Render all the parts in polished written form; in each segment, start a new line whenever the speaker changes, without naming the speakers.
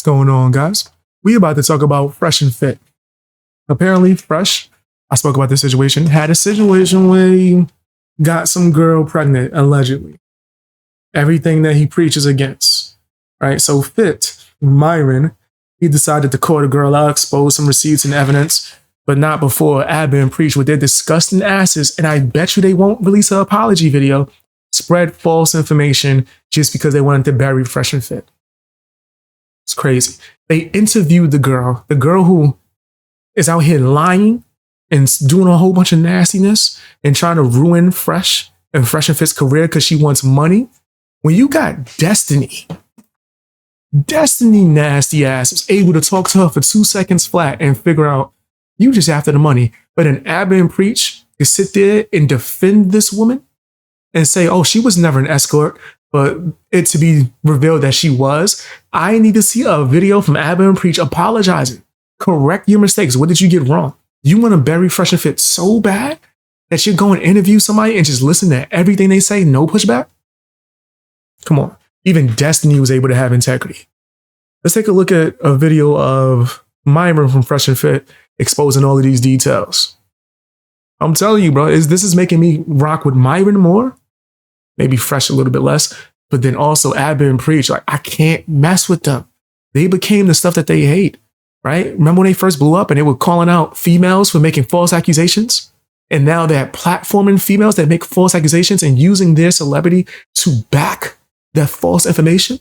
What's going on, guys? We about to talk about Fresh and Fit. Apparently, Fresh, I spoke about this situation, had a situation where he got some girl pregnant, allegedly. Everything that he preaches against, right? So Fit, Myron, he decided to call the girl out, expose some receipts and evidence, but not before Abba and Preach with their disgusting asses, and I bet you they won't release an apology video, spread false information just because they wanted to bury Fresh and Fit. It's crazy. They interviewed the girl who is out here lying and doing a whole bunch of nastiness and trying to ruin Fresh and Fit's career because she wants money. When you got Destiny nasty ass was able to talk to her for 2 seconds flat and figure out you just after the money. But then Abba and Preach can sit there and defend this woman and say, oh, she was never an escort, but it to be revealed that she was. I need to see a video from Abba and Preach apologizing. Correct your mistakes. What did you get wrong? You want to bury Fresh and Fit so bad that you're going to interview somebody and just listen to everything they say, no pushback? Come on. Even Destiny was able to have integrity. Let's take a look at a video of Myron from Fresh and Fit exposing all of these details. I'm telling you, bro, this is making me rock with Myron more. Maybe Fresh a little bit less, but then also Abba and Preach. Like, I can't mess with them. They became the stuff that they hate, right? Remember when they first blew up and they were calling out females for making false accusations? And now they're platforming females that make false accusations and using their celebrity to back that false information?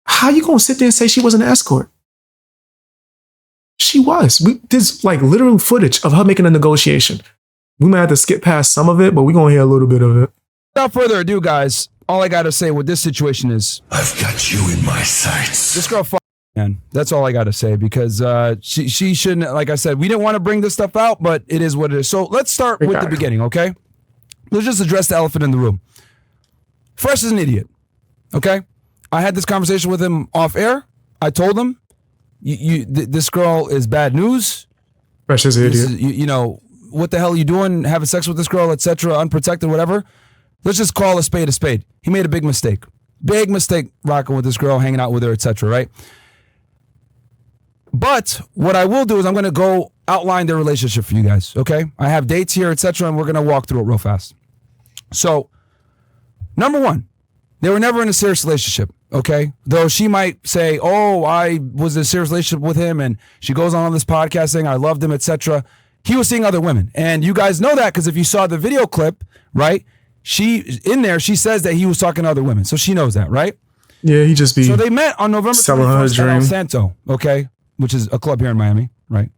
How you gonna sit there and say she was an escort? She was. There's like literal footage of her making a negotiation. We might have to skip past some of it, but we're gonna hear a little bit of it.
Without further ado, guys, all I gotta say with this situation is
I've got you in my sights.
This girl man. That's all I gotta say, because she shouldn't, like I said, we didn't want to bring this stuff out, but it is what it is. So let's start with the beginning, okay? Let's just address the elephant in the room. Fresh is an idiot, okay? I had this conversation with him off air. I told him, this girl is bad news.
Fresh is an idiot.
You know, what the hell are you doing? Having sex with this girl, etc., unprotected, whatever. Let's just call a spade a spade. He made a big mistake. Big mistake rocking with this girl, hanging out with her, etc., right? But what I will do is I'm going to go outline their relationship for you guys, okay? I have dates here, etc., and we're going to walk through it real fast. So, number one, they were never in a serious relationship, okay? Though she might say, oh, I was in a serious relationship with him, and she goes on this podcast saying I loved him, etc. He was seeing other women. And you guys know that because if you saw the video clip, right, she says that he was talking to other women. So she knows that, right?
Yeah, he just be
So they met on November 21st at El Santo, okay? Which is a club here in Miami, right?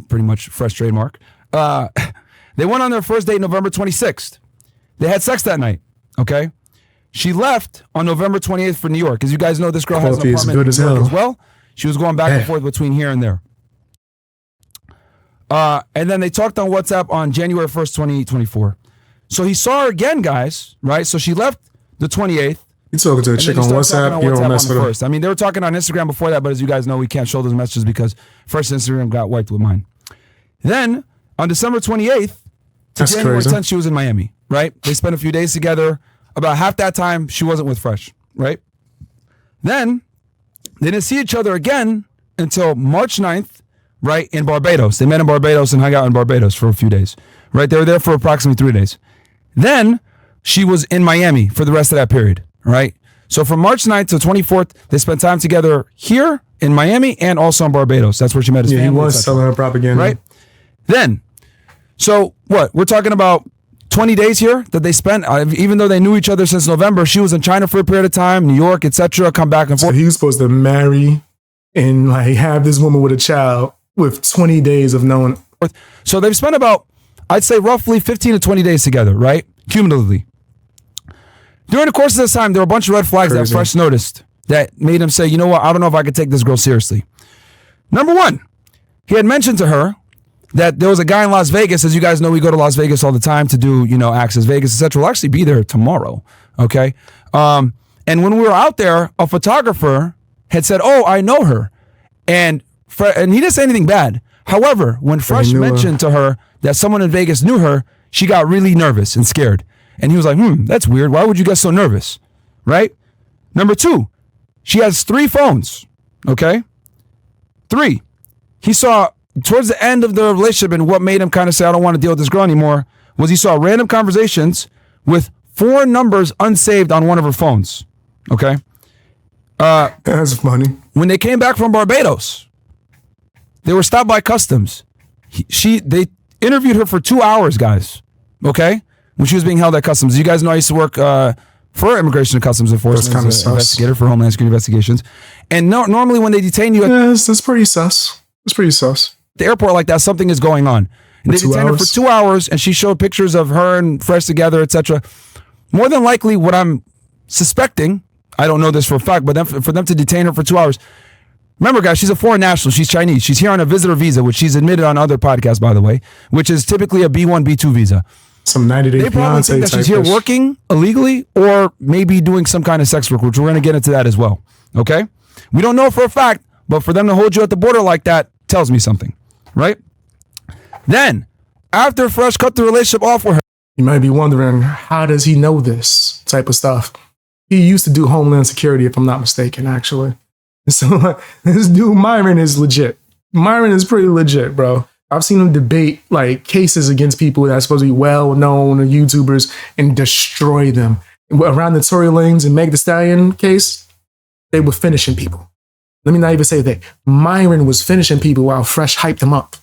Pretty much Fresh trademark. They went on their first date November 26th. They had sex that night, okay? She left on November 28th for New York. As you guys know, this girl has an apartment in New York as well. She was going back and forth between here and there. And then they talked on WhatsApp on January 1st, 2024. So he saw her again, guys, right? So she left the 28th.
You talking to a chick on WhatsApp? You don't mess with her.
I mean, they were talking on Instagram before that, but as you guys know, we can't show those messages because first Instagram got wiped with mine. Then on December 28th to January 10th, she was in Miami, right? They spent a few days together. About half that time, she wasn't with Fresh, right? Then they didn't see each other again until March 9th, right, in Barbados. They met in Barbados and hung out in Barbados for a few days, right? They were there for approximately 3 days. Then she was in Miami for the rest of that period, right? So from March 9th to 24th, they spent time together here in Miami and also in Barbados. That's where she met his family.
He was selling her propaganda.
Right? Then, so what? We're talking about 20 days here that they spent, even though they knew each other since November. She was in China for a period of time, New York, etc., come back and forth.
So he was supposed to marry and like have this woman with a child with 20 days of knowing.
So they've spent about, I'd say roughly 15 to 20 days together, right? Cumulatively. During the course of this time, there were a bunch of red flags that Fresh noticed that made him say, you know what, I don't know if I could take this girl seriously. Number one, he had mentioned to her that there was a guy in Las Vegas. As you guys know, we go to Las Vegas all the time to do, Access Vegas, etc. We'll actually be there tomorrow, okay? And when we were out there, a photographer had said, oh, I know her. And he didn't say anything bad. However, when Fresh mentioned to her that someone in Vegas knew her, she got really nervous and scared. And he was like, that's weird. Why would you get so nervous? Right? Number two, she has 3 phones. Okay. 3, he saw towards the end of the relationship, and what made him kind of say, I don't want to deal with this girl anymore, was he saw random conversations with 4 numbers unsaved on one of her phones. Okay.
That's funny.
When they came back from Barbados, they were stopped by customs. They interviewed her for 2 hours, guys. Okay, when she was being held at customs. You guys know I used to work for Immigration and Customs Enforcement as an investigator for Homeland Security investigations. And normally when they detain you,
that's pretty sus. It's pretty sus.
At the airport like that, something is going on. And they detained her for 2 hours, and she showed pictures of her and Fresh together, etc. More than likely, what I'm suspecting, I don't know this for a fact, but for them to detain her for 2 hours. Remember, guys, she's a foreign national. She's Chinese. She's here on a visitor visa, which she's admitted on other podcasts, by the way, which is typically a B1, B2 visa.
Some 90-day
They probably think that she's here working illegally or maybe doing some kind of sex work, which we're going to get into that as well. Okay? We don't know for a fact, but for them to hold you at the border like that tells me something, right? Then, after Fresh cut the relationship off with her,
you might be wondering, how does he know this type of stuff? He used to do Homeland Security, if I'm not mistaken, actually. So this dude Myron is legit. Myron is pretty legit, bro. I've seen him debate like cases against people that are supposed to be well-known YouTubers and destroy them. Around the Tory Lanez and Meg Thee Stallion case, they were finishing people. Let me not even say that. Myron was finishing people while Fresh hyped him up.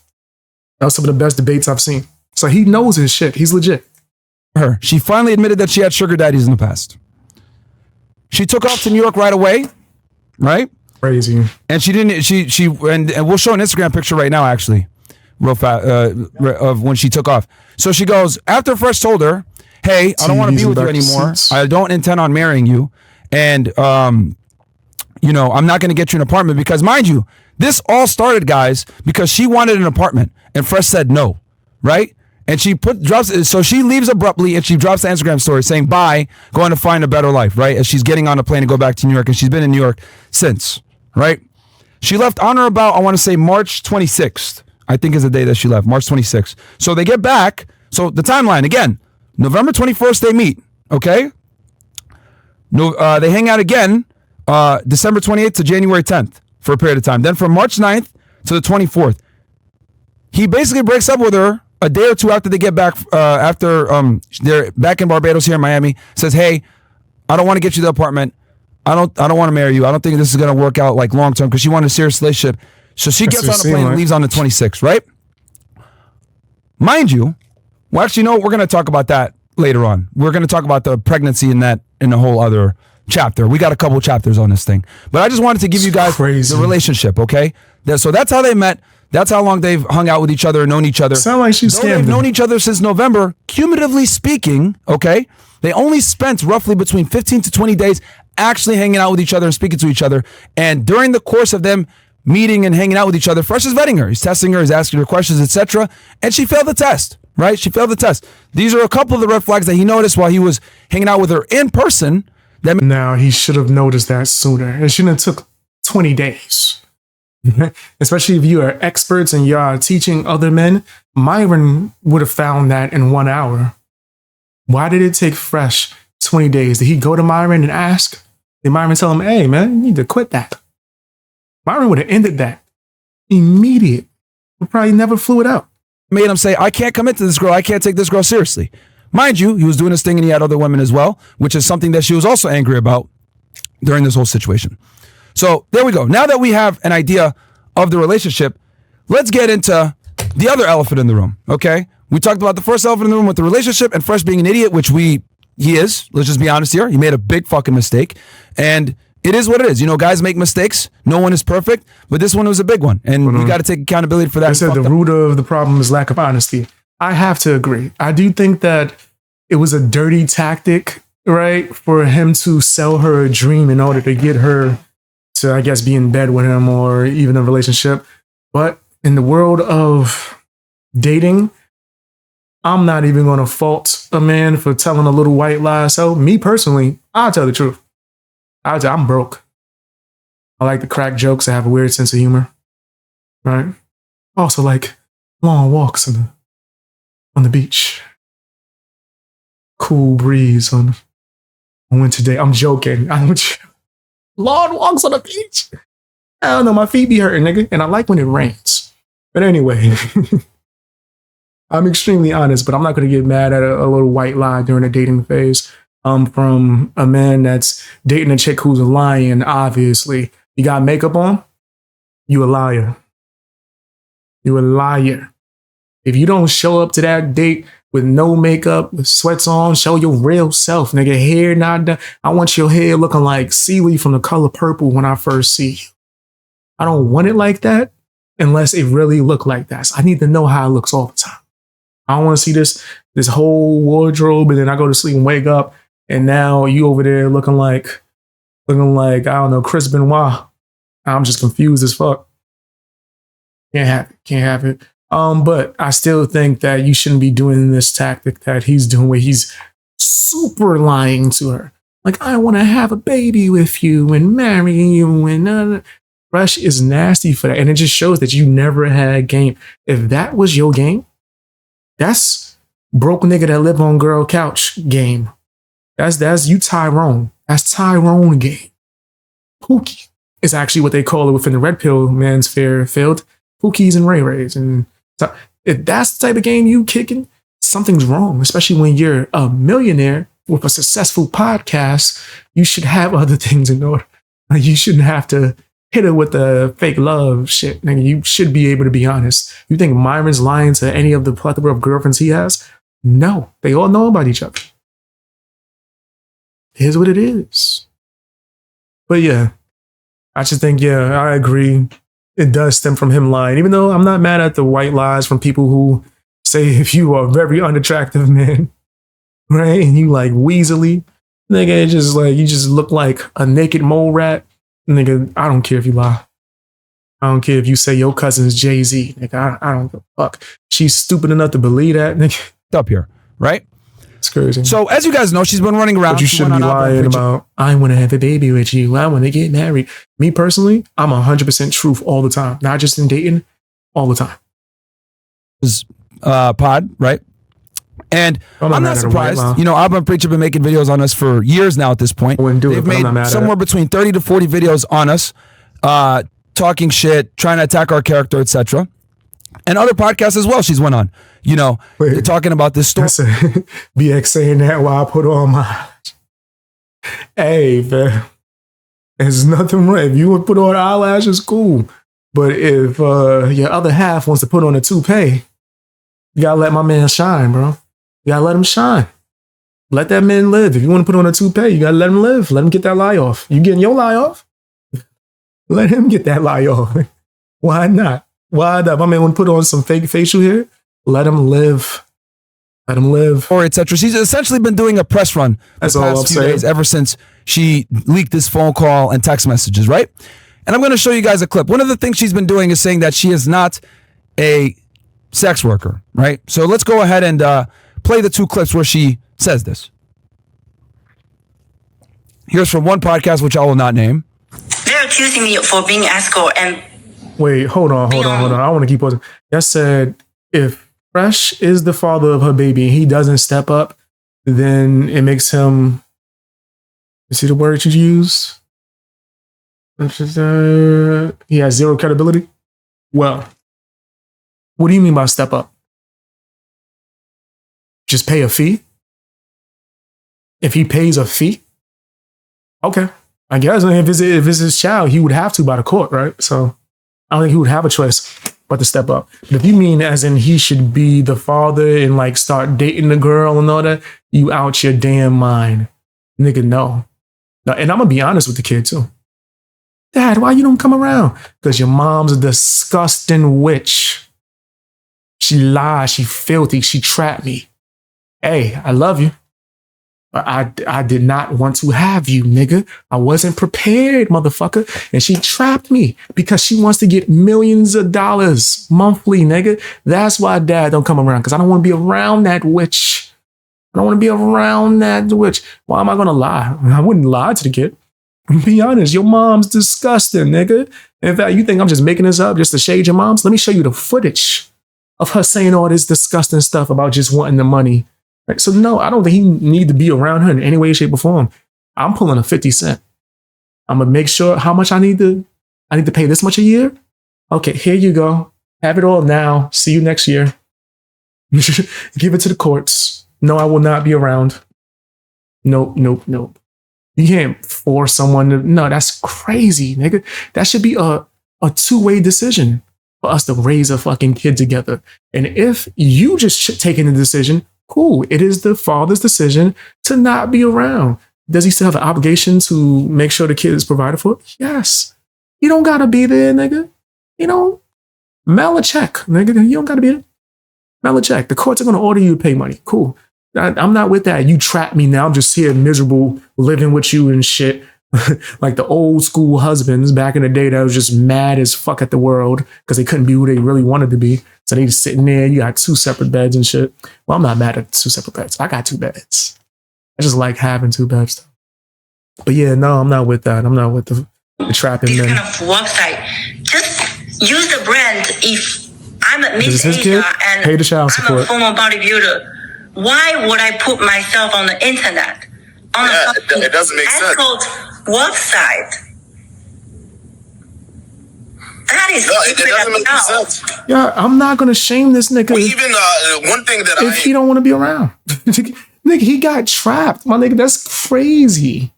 That was some of the best debates I've seen. So he knows his shit. He's legit.
She finally admitted that she had sugar daddies in the past. She took off to New York right away, right?
Crazy. And
she didn't. And we'll show an Instagram picture right now, actually, real fast, of when she took off. So she goes, after Fresh told her, "Hey, I don't want to be with you anymore. I don't intend on marrying you, and I'm not going to get you an apartment because, mind you, this all started, guys, because she wanted an apartment and Fresh said no, right? And she so she leaves abruptly and she drops the Instagram story saying bye, going to find a better life, right? As she's getting on a plane to go back to New York, and she's been in New York since, right? She left on or about, I want to say March 26th, I think is the day that she left, March 26th. So they get back. So the timeline, again, November 21st, they meet, okay? They hang out again, December 28th to January 10th for a period of time. Then from March 9th to the 24th, he basically breaks up with her a day or two after they get back, after they're back in Barbados here in Miami, says, "Hey, I don't want to get you the apartment. I don't want to marry you. I don't think this is going to work out like long term," because she wanted a serious relationship. So she gets on the plane and leaves on the 26th, right? Mind you, well, actually, no, we're going to talk about that later on. We're going to talk about the pregnancy in a whole other chapter. We got a couple chapters on this thing, but I just wanted to give you guys the relationship, okay? So that's how they met. That's how long they've hung out with each other and known each other.
Sound like she's scammed.
They've known each other since November. Cumulatively speaking, okay, they only spent roughly between 15 to 20 days actually hanging out with each other and speaking to each other. And during the course of them meeting and hanging out with each other, Fresh is vetting her. He's testing her. He's asking her questions, etc. And she failed the test, right? She failed the test. These are a couple of the red flags that he noticed while he was hanging out with her in person.
Now, he should have noticed that sooner. It shouldn't have took 20 days. Especially if you are experts and you are teaching other men. Myron would have found that in 1 hour. Why did it take Fresh 20 days? Did he go to Myron and ask? Did Myron tell him, "Hey, man, you need to quit that"? Myron would have ended that immediate. He probably never flew it out.
Made him say, "I can't commit to this girl. I can't take this girl seriously." Mind you, he was doing his thing and he had other women as well, which is something that she was also angry about during this whole situation. So there we go. Now that we have an idea of the relationship, let's get into the other elephant in the room, okay? We talked about the first elephant in the room with the relationship and Fresh being an idiot, which he is. Let's just be honest here. He made a big fucking mistake. And it is what it is. You know, guys make mistakes. No one is perfect. But this one was a big one. And we got to take accountability for that.
I said the root of the problem is lack of honesty. I have to agree. I do think that it was a dirty tactic, right, for him to sell her a dream in order to get her to, I guess, be in bed with him or even a relationship. But in the world of dating, I'm not even going to fault a man for telling a little white lie. So me personally, I'll tell the truth. I'm broke. I like to crack jokes. I have a weird sense of humor. Right? Also like long walks on the beach. Cool breeze on a winter day. I'm joking. Long walks on the beach. I don't know, my feet be hurting, nigga. And I like when it rains. But anyway, I'm extremely honest, but I'm not going to get mad at a little white lie during a dating phase. From a man that's dating a chick who's lying, obviously. You got makeup on? You a liar. You a liar. If you don't show up to that date with no makeup, with sweats on, show your real self, nigga. Hair not done. I want your hair looking like seaweed from The Color Purple when I first see you. I don't want it like that unless it really look like that. So I need to know how it looks all the time. I don't want to see this whole wardrobe and then I go to sleep and wake up and now you over there looking like, I don't know, Chris Benoit. I'm just confused as fuck. Can't have it. But I still think that you shouldn't be doing this tactic that he's doing where he's super lying to her. Like, I want to have a baby with you and marry you. And Fresh is nasty for that. And it just shows that you never had game. If that was your game, that's broke nigga that live on girl couch game. That's you Tyrone. That's Tyrone game. Pookie is actually what they call it within the Red Pill man's fair field. Pookies and Ray Rays. And if that's the type of game you kicking, something's wrong, especially when you're a millionaire with a successful podcast. You should have other things in order. You shouldn't have to hit her with the fake love shit. Nigga, you should be able to be honest. You think Myron's lying to any of the plethora of girlfriends he has? No, they all know about each other. Here's what it is. But yeah, I just think, yeah, I agree. It does stem from him lying, even though I'm not mad at the white lies from people who say if you are a very unattractive man, right? And you like weaselly, nigga, it's just like, you just look like a naked mole rat. Nigga, I don't care if you lie. I don't care if you say your cousin's Jay-Z. Nigga, I don't give a fuck. She's stupid enough to believe that, nigga.
Up here, right?
It's crazy.
So as you guys know, she's been running around.
But you shouldn't be lying about, I want to have a baby with you. I want to get married. Me personally, I'm 100% truth all the time. Not just in dating, all the time.
Pod, right? And I'm not surprised. You know, Abba Preacher been making videos on us for years now at this point.
I wouldn't do it, but I'm not mad at it.
Somewhere between 30 to 40 videos on us, talking shit, trying to attack our character, etc. And other podcasts as well she's went on. You know, they're talking about this story.
BX saying that while I put on my... Hey, man. There's nothing wrong. If you would put on eyelashes, cool. But if your other half wants to put on a toupee, you gotta let my man shine, bro. You gotta let him shine. Let that man live. If you want to put on a toupee, you gotta let him live. Let him get that lie off. You getting your lie off? Let him get that lie off. Why not? Why not? My man want to put on some fake facial hair? Let him live. Let him live.
Or etc. She's essentially been doing a press run the past few days ever since she leaked this phone call and text messages, right? And I'm going to show you guys a clip. One of the things she's been doing is saying that she is not a sex worker, right? So let's go ahead and play the two clips where she says this. Here's from one podcast, which I will not name.
They're accusing me for being an escort and...
Wait, hold on. I want to keep pausing. That said, if Fresh is the father of her baby and he doesn't step up, then it makes him... You see the word you use? He has zero credibility? Well, what do you mean by step up? Just pay a fee? If he pays a fee? Okay. I guess if it's his child, he would have to by the court, right? So I don't think he would have a choice but to step up. But if you mean as in he should be the father and like start dating the girl and all that, you out your damn mind. Nigga, no. And I'm going to be honest with the kid too. Dad, why you don't come around? Because your mom's a disgusting witch. She lies, she filthy, she trapped me. Hey, I love you. But I did not want to have you, nigga. I wasn't prepared, motherfucker. And she trapped me because she wants to get millions of dollars monthly, nigga. That's why dad don't come around, because I don't want to be around that witch. I don't want to be around that witch. Why am I going to lie? I wouldn't lie to the kid. Be honest, your mom's disgusting, nigga. In fact, you think I'm just making this up just to shade your moms? Let me show you the footage of her saying all this disgusting stuff about just wanting the money. Right? So no, I don't think he need to be around her in any way, shape, or form. I'm pulling a 50 Cent. I'm going to make sure how much I need to I need to pay this much a year. Okay, here you go. Have it all now. See you next year. Give it to the courts. No, I will not be around. Nope. You can't force someone to. No, that's crazy, nigga. That should be a two-way decision for us to raise a fucking kid together. And if you just taking the decision, cool. It is the father's decision to not be around. Does he still have an obligation to make sure the kid is provided for? Yes. You don't gotta be there, nigga. You know, mail a check, nigga. You don't gotta be there. Mail a check. The courts are gonna order you to pay money. Cool. I'm not with that. You trap me now. I'm just here miserable, living with you and shit. Like the old school husbands back in the day that was just mad as fuck at the world because they couldn't be who they really wanted to be. So they just sitting there. You got 2 separate beds and shit. Well, I'm not mad at 2 separate beds. I got 2 beds. I just like having 2 beds. But yeah, no, I'm not with that. I'm not with the trapping
this
men.
kind of website. Just use the brand. If I'm a Miss
his
Asia
kid?
and
Pay the child
I'm
support.
a former bodybuilder, why would I put myself on the internet?
It doesn't make sense.
Website. That is
No, it doesn't make sense.
Yeah, I'm not gonna shame this nigga
Well, even one thing that
if he don't want to be around. Nigga, he got trapped. My nigga, that's crazy.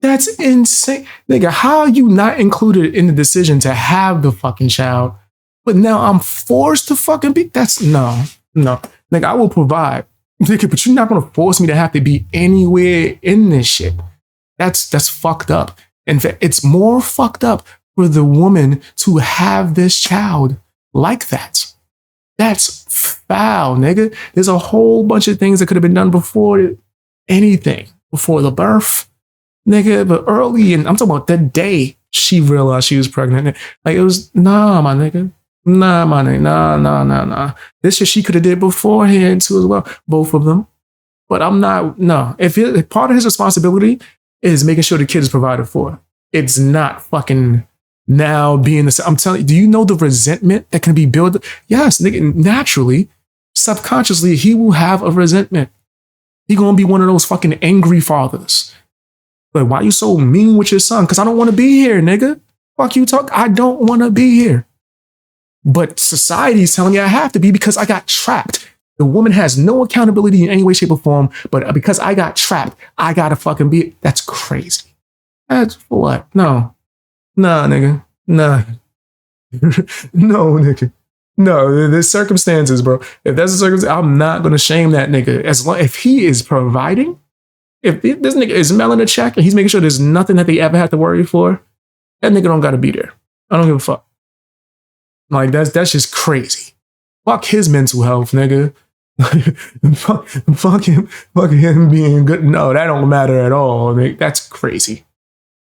That's insane. Nigga, how are you not included in the decision to have the fucking child? But now I'm forced to fucking be. That's no. Nigga, I will provide. Nigga, but you're not gonna force me to have to be anywhere in this shit. That's fucked up. In fact, it's more fucked up for the woman to have this child like that. That's foul, nigga. There's a whole bunch of things that could have been done before anything, before the birth, nigga. But early, and I'm talking about the day she realized she was pregnant. Like it was, nah, my nigga. Nah. This shit she could have did beforehand too as well. Both of them. But I'm not, no. If part of his responsibility is making sure the kid is provided for, it's not fucking now being the, I'm telling you, do you know the resentment that can be built? Yes, nigga, naturally, subconsciously, he will have a resentment. He gonna be one of those fucking angry fathers. Like, why you so mean with your son? Because I don't want to be here, nigga. Fuck you talk. I don't want to be here. But society's telling me I have to be because I got trapped. The woman has no accountability in any way, shape, or form. But because I got trapped, I gotta fucking be. That's crazy. That's for what? No. Nah, nigga. Nah. No, nigga. No, there's circumstances, bro. If that's a circumstance, I'm not gonna shame that nigga. As long if he is providing, if this nigga is mailing a check and he's making sure there's nothing that they ever have to worry for, that nigga don't gotta be there. I don't give a fuck. Like that's just crazy. Fuck his mental health, nigga. fuck him being good. No, that don't matter at all. Nigga. That's crazy.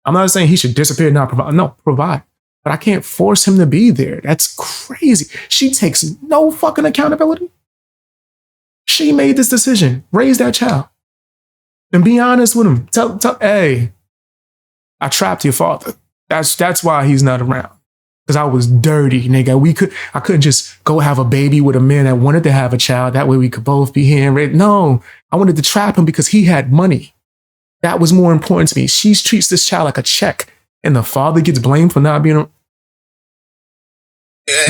I'm not saying he should disappear and not provide. No, provide. But I can't force him to be there. That's crazy. She takes no fucking accountability. She made this decision. Raise that child. And be honest with him. Tell, hey, I trapped your father. That's why he's not around. Because I was dirty, nigga. I couldn't just go have a baby with a man that wanted to have a child. That way we could both be here. No, I wanted to trap him because he had money. That was more important to me. She treats this child like a check, and the father gets blamed for not being.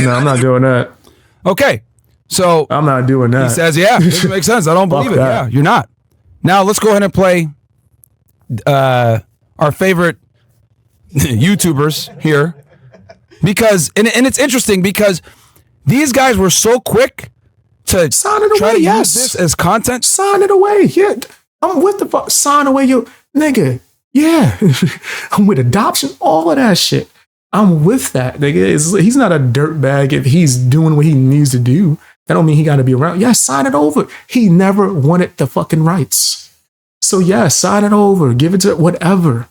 No, I'm not doing that.
Okay, so
I'm not doing that.
He says, "Yeah, doesn't make sense. I don't believe it." Yeah, you're not. Now let's go ahead and play our favorite YouTubers here, because and it's interesting because these guys were so quick to
sign it
try
away.
to
Yes,
use this as content.
Sign it away. Yeah. I'm with the fuck. Sign away your nigga. Yeah. I'm with adoption, all of that shit. I'm with that, nigga. He's not a dirtbag if he's doing what he needs to do. That don't mean he got to be around. Yeah, sign it over. He never wanted the fucking rights. So yeah, sign it over. Give it to whatever.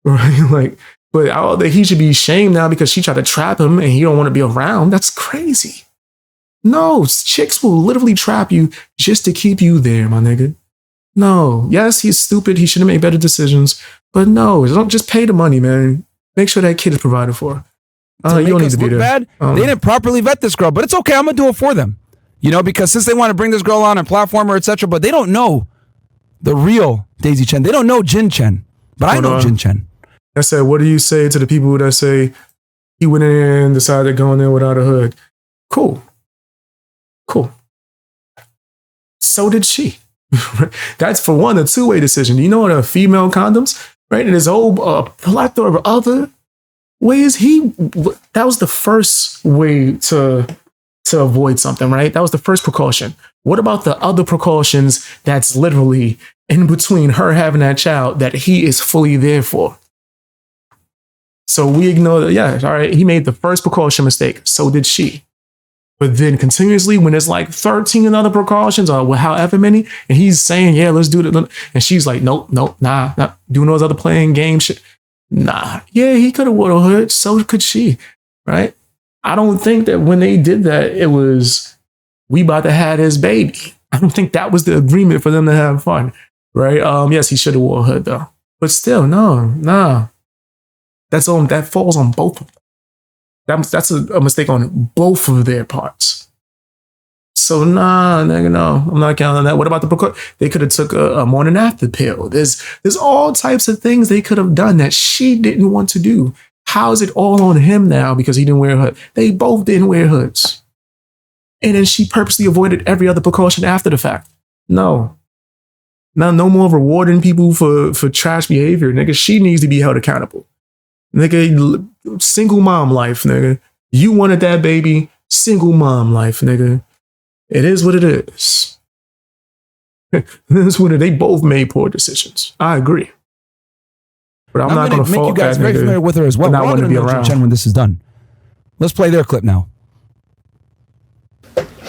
Right? Like, but he should be shamed now because she tried to trap him and he don't want to be around. That's crazy. No, chicks will literally trap you just to keep you there, my nigga. No, yes, he's stupid. He should have made better decisions. But no, don't just pay the money, man. Make sure that kid is provided for. You don't need to be there.
Bad, they didn't properly vet this girl, but it's okay. I'm gonna do it for them. You know, because since they want to bring this girl on and platform her, etc., but they don't know the real Daisy Chen. They don't know Jin Chen, but I know Jin Chen.
I said, what do you say to the people that say He went in and decided to go in there without a hood. Cool. So did she. That's for one, a two-way decision. You know what are female condoms, right? And there's a whole plethora of other ways. That was the first way to avoid something, right? That was the first precaution. What about the other precautions that's literally in between her having that child that he is fully there for? So we ignore that. Yeah, all right. He made the first precaution mistake. So did she. But then continuously, when there's like 13 other precautions or however many, and he's saying, yeah, let's do it. And she's like, nope, nah, not doing those other playing game shit. Nah. Yeah, he could have worn a hood. So could she, right? I don't think that when they did that, it was, we about to have his baby. I don't think that was the agreement for them to have fun, right? Yes, he should have worn a hood though. But still, no. That falls on both of them. That's a mistake on both of their parts. So nah, nigga, no, I'm not counting on that. What about the precaution? They could have took a morning after pill. There's all types of things they could have done that she didn't want to do. How is it all on him now because he didn't wear a hood? They both didn't wear hoods. And then she purposely avoided every other precaution after the fact. No. Now, no more rewarding people for trash behavior, nigga. She needs to be held accountable. Nigga, single mom life, nigga. You wanted that baby, single mom life, nigga. It is what it is. They both made poor decisions. I agree. But I'm not going to fault
you guys
that
very
nigga
familiar with her as well.
not want to be around.
Chen when this is done. Let's play their clip now.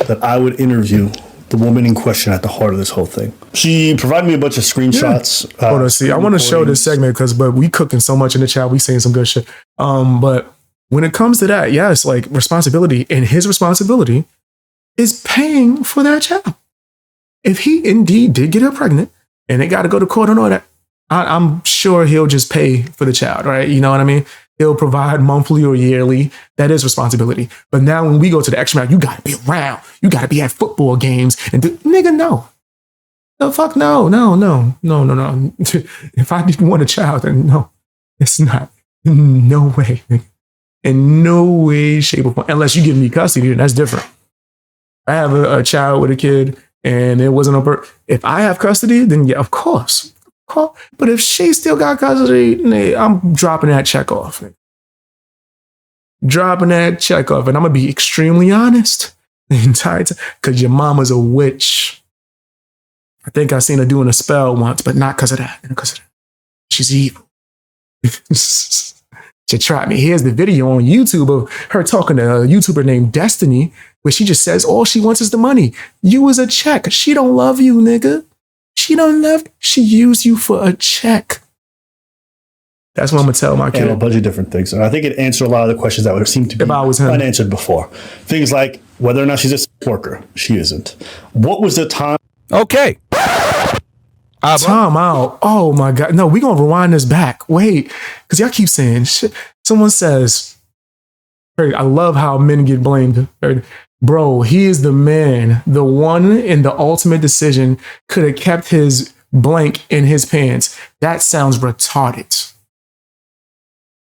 That I would interview the woman in question at the heart of this whole thing. She provided me a bunch of screenshots.
Yeah. Hold on, see, I want to show this segment but we cooking so much in the chat. We saying some good shit. But when it comes to that, yes, like responsibility, and his responsibility is paying for that child. If he indeed did get her pregnant and they got to go to court and all that, I'm sure he'll just pay for the child, right? You know what I mean? He'll provide monthly or yearly. That is responsibility. But now when we go to the extra mile, you got to be around. You got to be at football games. And nigga, no. The fuck no. If I didn't want a child, then no. It's not. No way. Nigga. In no way, shape, or form. Unless you give me custody, then that's different. I have a child with a kid and it wasn't on purpose. If I have custody, then yeah, of course. But if she still got custody, I'm dropping that check off. Dropping that check off. And I'm going to be extremely honest the entire time. Because your mama's a witch. I think I seen her doing a spell once, but not because of that. She's evil. She tried me. Here's the video on YouTube of her talking to a YouTuber named Destiny, where she just says all she wants is the money. You is a check. She don't love you, nigga. She don't love. She used you for a check. That's what I'm gonna tell my kid.
And a bunch of different things, and I think it answered a lot of the questions that would seem to be unanswered before. Things like whether or not she's a sex worker. She isn't. What was the time?
Okay.
Time out. Oh my God. No, we're gonna rewind this back. Wait, because y'all keep saying shit. Someone says, I love how men get blamed. Bro, he is the man, the one in the ultimate decision, could have kept his blank in his pants. That sounds retarded.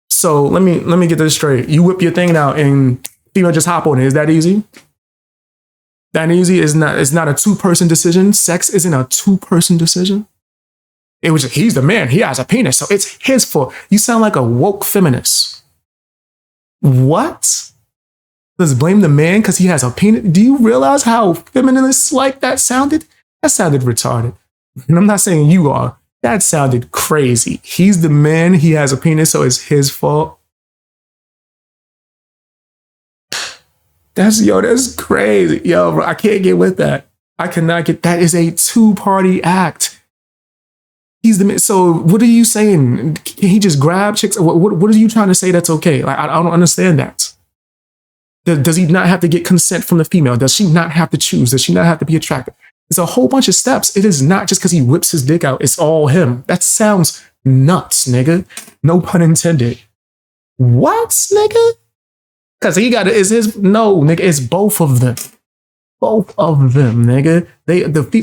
So let me get this straight. You whip your thing out and female just hop on it. Is that easy? That easy? It's not a two-person decision. Sex isn't a two-person decision. It was he's the man. He has a penis, so it's his fault. You sound like a woke feminist. What? Let's blame the man because he has a penis. Do you realize how feminist like that sounded? That sounded retarded. And I'm not saying you are. That sounded crazy. He's the man. He has a penis, so it's his fault. That's crazy. Yo, bro, I can't get with that. I cannot get that. Is a two-party act. He's the man. So what are you saying? Can he just grab chicks? What are you trying to say that's okay? Like, I don't understand that. Does he not have to get consent from the female? Does she not have to choose? Does she not have to be attracted? It's a whole bunch of steps. It is not just because he whips his dick out. It's all him. That sounds nuts, nigga. No pun intended. What, nigga? Because he got it. Is his? No, nigga. It's both of them. Both of them, nigga.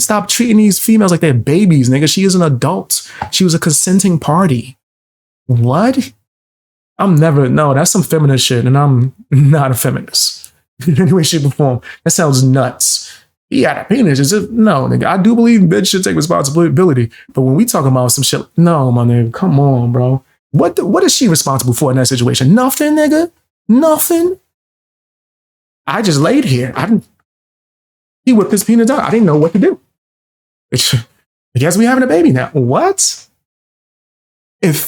Stop treating these females like they're babies, nigga. She is an adult. She was a consenting party. What? No, that's some feminist shit, and I'm not a feminist in any way, shape, or form. That sounds nuts. He had a penis. No, nigga. I do believe bitch should take responsibility, but when we talking about some shit, no, my nigga, come on, bro. What is she responsible for in that situation? Nothing, nigga. Nothing. I just laid here. He whipped his penis out. I didn't know what to do. I guess we having a baby now. What? If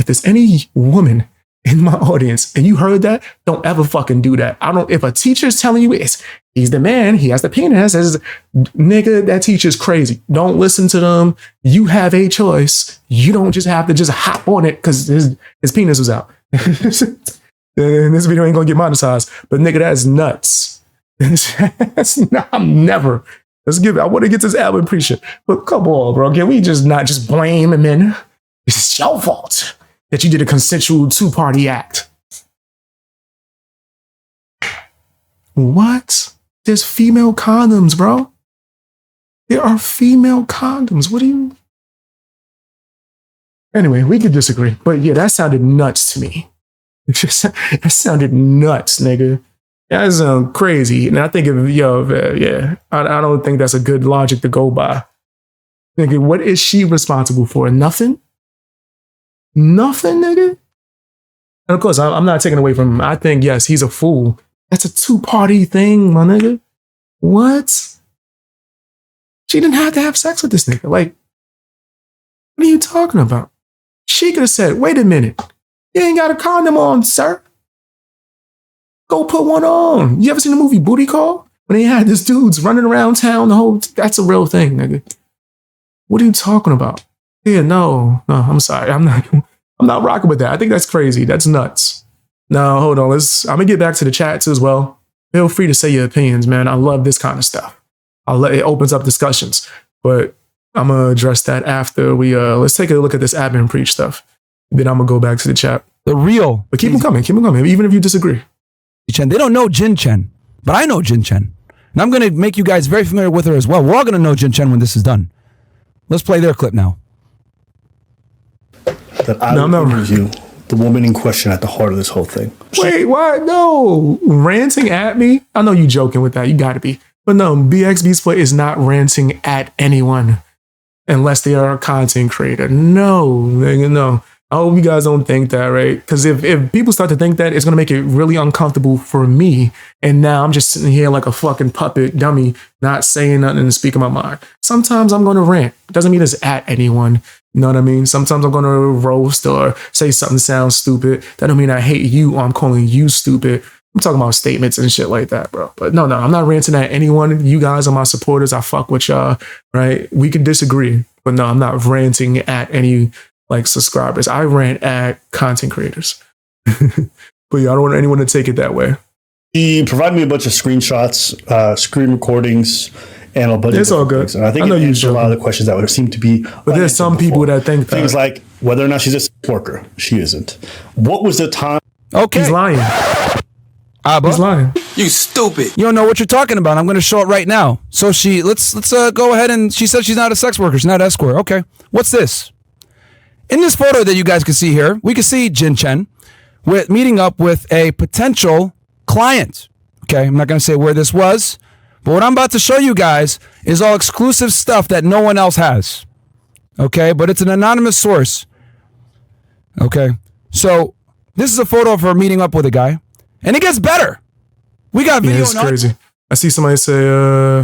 there's any woman in my audience and you heard that, don't ever fucking do that. If a teacher's telling you he's the man, he has the penis, nigga, that teacher's crazy. Don't listen to them. You have a choice. You don't just have to just hop on it because his penis was out. And this video ain't gonna get monetized. But nigga, that's nuts. I'm never. I want to get this album appreciated. But come on, bro. Can we just not just blame men? It's your fault that you did a consensual 2-party act. What? There's female condoms, bro. There are female condoms. What do you... Anyway, we could disagree. But yeah, that sounded nuts to me. That sounded nuts, nigga. That sounds crazy. And I think, I don't think that's a good logic to go by. Nigga, what is she responsible for? Nothing? Nothing, nigga? And of course, I'm not taking away from him. I think, yes, he's a fool. That's a 2-party thing, my nigga. What? She didn't have to have sex with this nigga. Like, what are you talking about? She could have said, wait a minute. You ain't got a condom on, sir. Go put one on. You ever seen the movie Booty Call? When they had this dudes running around town, that's a real thing, nigga. What are you talking about? Yeah, no, I'm sorry. I'm not rocking with that. I think that's crazy. That's nuts. No, hold on. I'm gonna get back to the chats as well. Feel free to say your opinions, man. I love this kind of stuff. It opens up discussions, but I'm gonna address that after we let's take a look at this admin preach stuff. Then I'm gonna go back to the chat.
But
keep them coming, even if you disagree.
They don't know Jin Chen, but I know Jin Chen. And I'm going to make you guys very familiar with her as well. We're all going to know Jin Chen when this is done. Let's play their clip now.
Interview the woman in question at the heart of this whole thing.
Wait, what? No. Ranting at me? I know you joking with that. You got to be. But no, BXB Split is not ranting at anyone unless they are a content creator. No, nigga, no. I hope you guys don't think that, right? Because if people start to think that, it's going to make it really uncomfortable for me. And now I'm just sitting here like a fucking puppet dummy, not saying nothing and speaking my mind. Sometimes I'm going to rant. It doesn't mean it's at anyone. You know what I mean? Sometimes I'm going to roast or say something sounds stupid. That don't mean I hate you or I'm calling you stupid. I'm talking about statements and shit like that, bro. But no, I'm not ranting at anyone. You guys are my supporters. I fuck with y'all, right? We can disagree. But no, I'm not ranting at any subscribers. I rant at content creators. But yeah, I don't want anyone to take it that way.
He provided me a bunch of screenshots, screen recordings, and a bunch of
all good.
things. And I think it answers a lot of the questions that would seem to be.
But there's some people that think
things like whether or not she's a sex worker. She isn't. What was the time?
Okay.
He's lying. He's lying.
You stupid.
You don't know what you're talking about. I'm going to show it right now. So let's go ahead and she said she's not a sex worker. She's not an escort. Okay. What's this? In this photo that you guys can see here, we can see Jin Chen meeting up with a potential client. Okay, I'm not going to say where this was, but what I'm about to show you guys is all exclusive stuff that no one else has. Okay, but it's an anonymous source. Okay, so this is a photo of her meeting up with a guy, and it gets better. We got video.
It's crazy. I see somebody say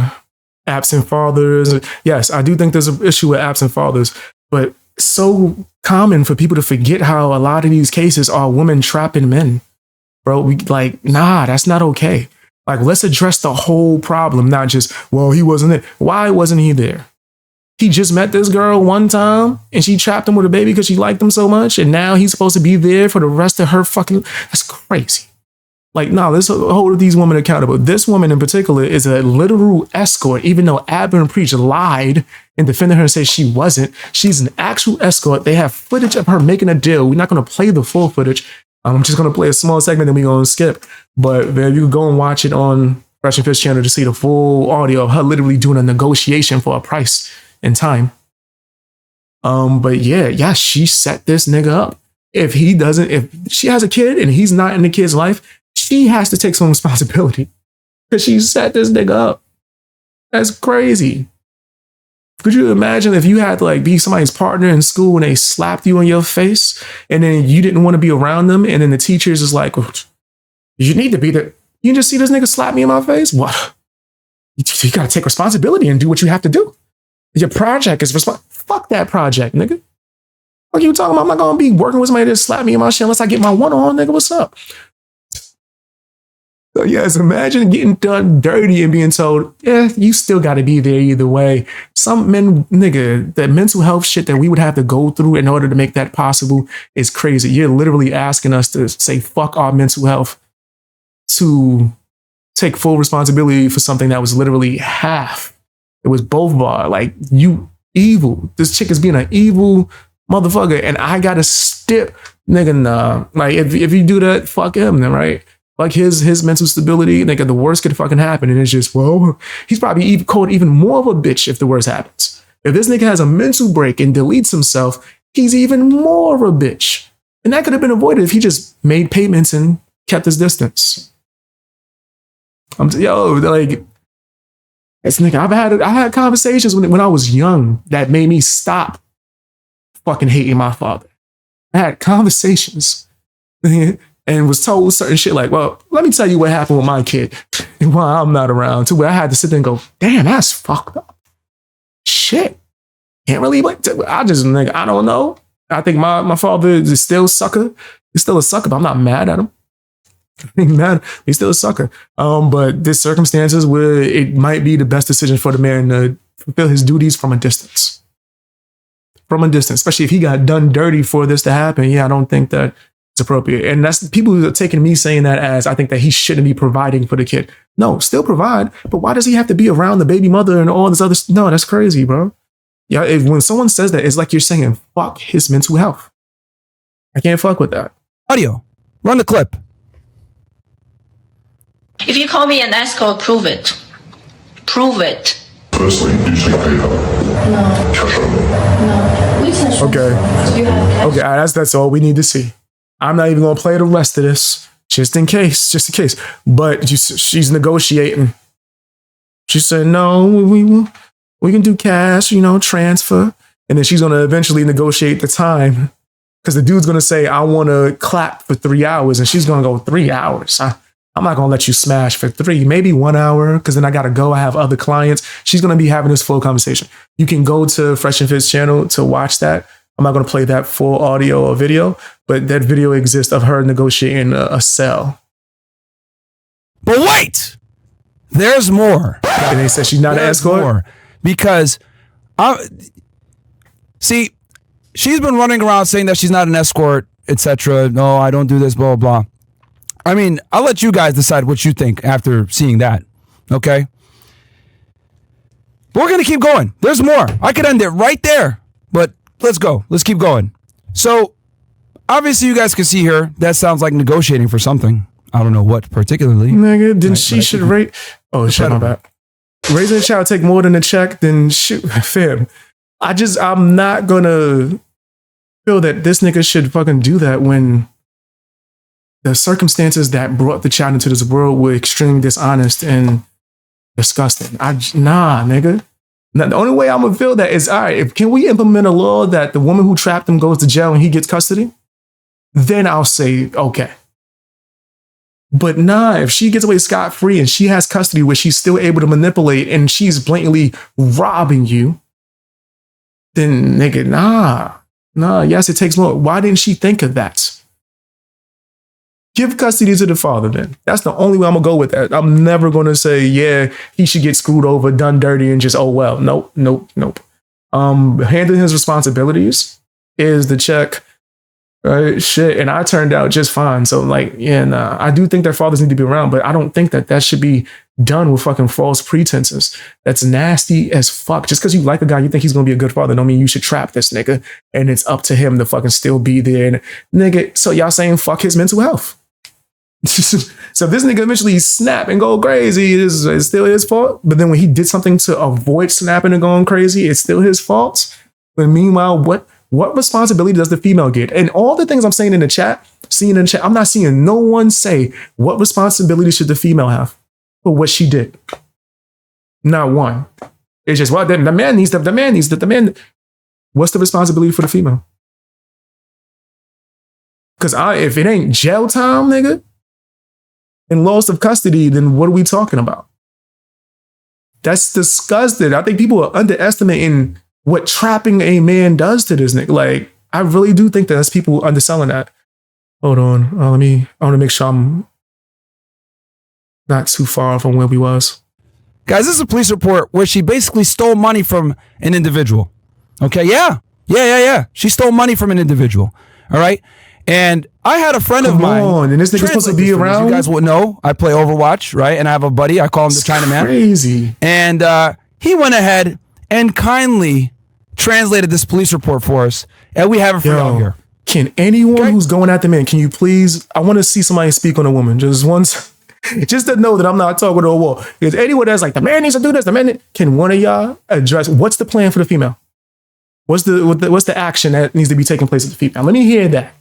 absent fathers. Yes, I do think there's an issue with absent fathers, but so common for people to forget how a lot of these cases are women trapping men, bro. That's not okay. Let's address the whole problem, not just, well, he wasn't there. Why wasn't he there? He just met this girl one time and she trapped him with a baby because she liked him so much. And now he's supposed to be there for the rest of her that's crazy. Let's hold these women accountable. This woman in particular is a literal escort, even though Abner Preach lied and defended her and said she wasn't. She's an actual escort. They have footage of her making a deal. We're not going to play the full footage. I'm just going to play a small segment, then we're going to skip. But man, you can go and watch it on Fresh and Fish channel to see the full audio of her literally doing a negotiation for a price and time. But yeah, she set this nigga up. if she has a kid and he's not in the kid's life, she has to take some responsibility because she set this nigga up. That's crazy. Could you imagine if you had to like be somebody's partner in school and they slapped you in your face and then you didn't want to be around them and then the teachers is like, well, you need to be there. You just see this nigga slap me in my face? What? You gotta take responsibility and do what you have to do. Your project is fuck that project, nigga. What are you talking about? I'm not gonna be working with somebody that slap me in my shit unless I get my one on, nigga. What's up? So yes, imagine getting done dirty and being told, yeah, you still got to be there either way. Some men, nigga, the mental health shit that we would have to go through in order to make that possible is crazy. You're literally asking us to say fuck our mental health to take full responsibility for something that was literally half. It was both of our, like, you evil. This chick is being an evil motherfucker and I got to step, nigga, nah. Like, if you do that, fuck him then, right? Like his mental stability, nigga, the worst could fucking happen. And it's just, well, he's probably called even more of a bitch if the worst happens. If this nigga has a mental break and deletes himself, he's even more of a bitch. And that could have been avoided if he just made payments and kept his distance. Like, it's nigga, I had conversations when I was young that made me stop fucking hating my father. I had conversations and was told certain shit like, well, let me tell you what happened with my kid while I'm not around, to where I had to sit there and go, damn, that's fucked up. Shit. Can't really, I don't know. I think my father is still sucker. He's still a sucker, but I'm not mad at him. He's still a sucker. But there's circumstances where it might be the best decision for the man to fulfill his duties from a distance. From a distance, especially if he got done dirty for this to happen. Yeah, I don't think that it's appropriate. And that's people who are taking me saying that as I think that he shouldn't be providing for the kid. No, still provide. But why does he have to be around the baby mother and all this other stuff? No, that's crazy, bro. Yeah, when someone says that, it's like you're saying, fuck his mental health. I can't fuck with that.
Audio. Run the clip.
If you call me an escort, prove it. Prove it.
Firstly, you should pay her.
No.
Okay, that's all we need to see. I'm not even gonna play the rest of this, just in case. But she's negotiating. She said, no, we can do cash, transfer. And then she's gonna eventually negotiate the time. Because the dude's gonna say, I wanna clap for 3 hours. And she's gonna go 3 hours. I'm not gonna let you smash for 3, maybe 1 hour, because then I gotta go. I have other clients. She's gonna be having this full conversation. You can go to Fresh and Fit's channel to watch that. I'm not gonna play that full audio or video, but that video exists of her negotiating a sell.
But wait, there's more.
And they said she's not an escort?
More. Because, see, she's been running around saying that she's not an escort, etc. No, I don't do this, blah, blah, blah. I mean, I'll let you guys decide what you think after seeing that, okay? But we're going to keep going. There's more. I could end it right there, but let's go. Let's keep going. So, obviously, you guys can see here, that sounds like negotiating for something. I don't know what particularly.
Nigga, then she should rate. Oh, shit, my bad. Raising a child take more than a check, then shoot, fam. I'm not going to feel that this nigga should fucking do that when the circumstances that brought the child into this world were extremely dishonest and disgusting. Nah, nigga. Now, the only way I'm gonna feel that is, all right, can we implement a law that the woman who trapped him goes to jail and he gets custody? Then I'll say, okay. But nah, if she gets away scot-free and she has custody where she's still able to manipulate and she's blatantly robbing you, then nigga, nah, yes, it takes more. Why didn't she think of that? Give custody to the father then. That's the only way I'm gonna go with that. I'm never gonna say, yeah, he should get screwed over, done dirty, and just, oh well. Nope. Handling his responsibilities is the check. Right? Shit. And I turned out just fine. So like, yeah, nah. I do think that fathers need to be around, but I don't think that should be done with fucking false pretenses. That's nasty as fuck. Just because you like a guy, you think he's gonna be a good father, don't mean you should trap this nigga. And it's up to him to fucking still be there. And nigga, so y'all saying fuck his mental health. So if this nigga eventually snap and go crazy, it's still his fault. But then when he did something to avoid snapping and going crazy, it's still his fault. But meanwhile, what responsibility does the female get? And all the things I'm saying in the chat, I'm not seeing no one say what responsibility should the female have for what she did. Not one. It's just, well, the man needs the. What's the responsibility for the female? Because if it ain't jail time, nigga, and loss of custody, then what are we talking about? That's disgusting. I think people are underestimating what trapping a man does to this nigga. Like, I really do think that's people underselling that. Hold on. I want to make sure I'm not too far from where we was.
Guys, this is a police report where she basically stole money from an individual. Okay, yeah. She stole money from an individual. All right. And I had a friend of mine.
And this nigga's supposed to be around?
You guys would know. I play Overwatch, right? And I have a buddy. I call him the Chinaman.
Crazy.
And he went ahead and kindly translated this police report for us. And we have it for y'all here.
Can anyone who's going at the man, can you please, I want to see somebody speak on a woman. Just once, just to know that I'm not talking to a wall. Because anyone that's like, the man needs to do this, can one of y'all address, what's the plan for the female? What's the action that needs to be taking place with the female? Let me hear that.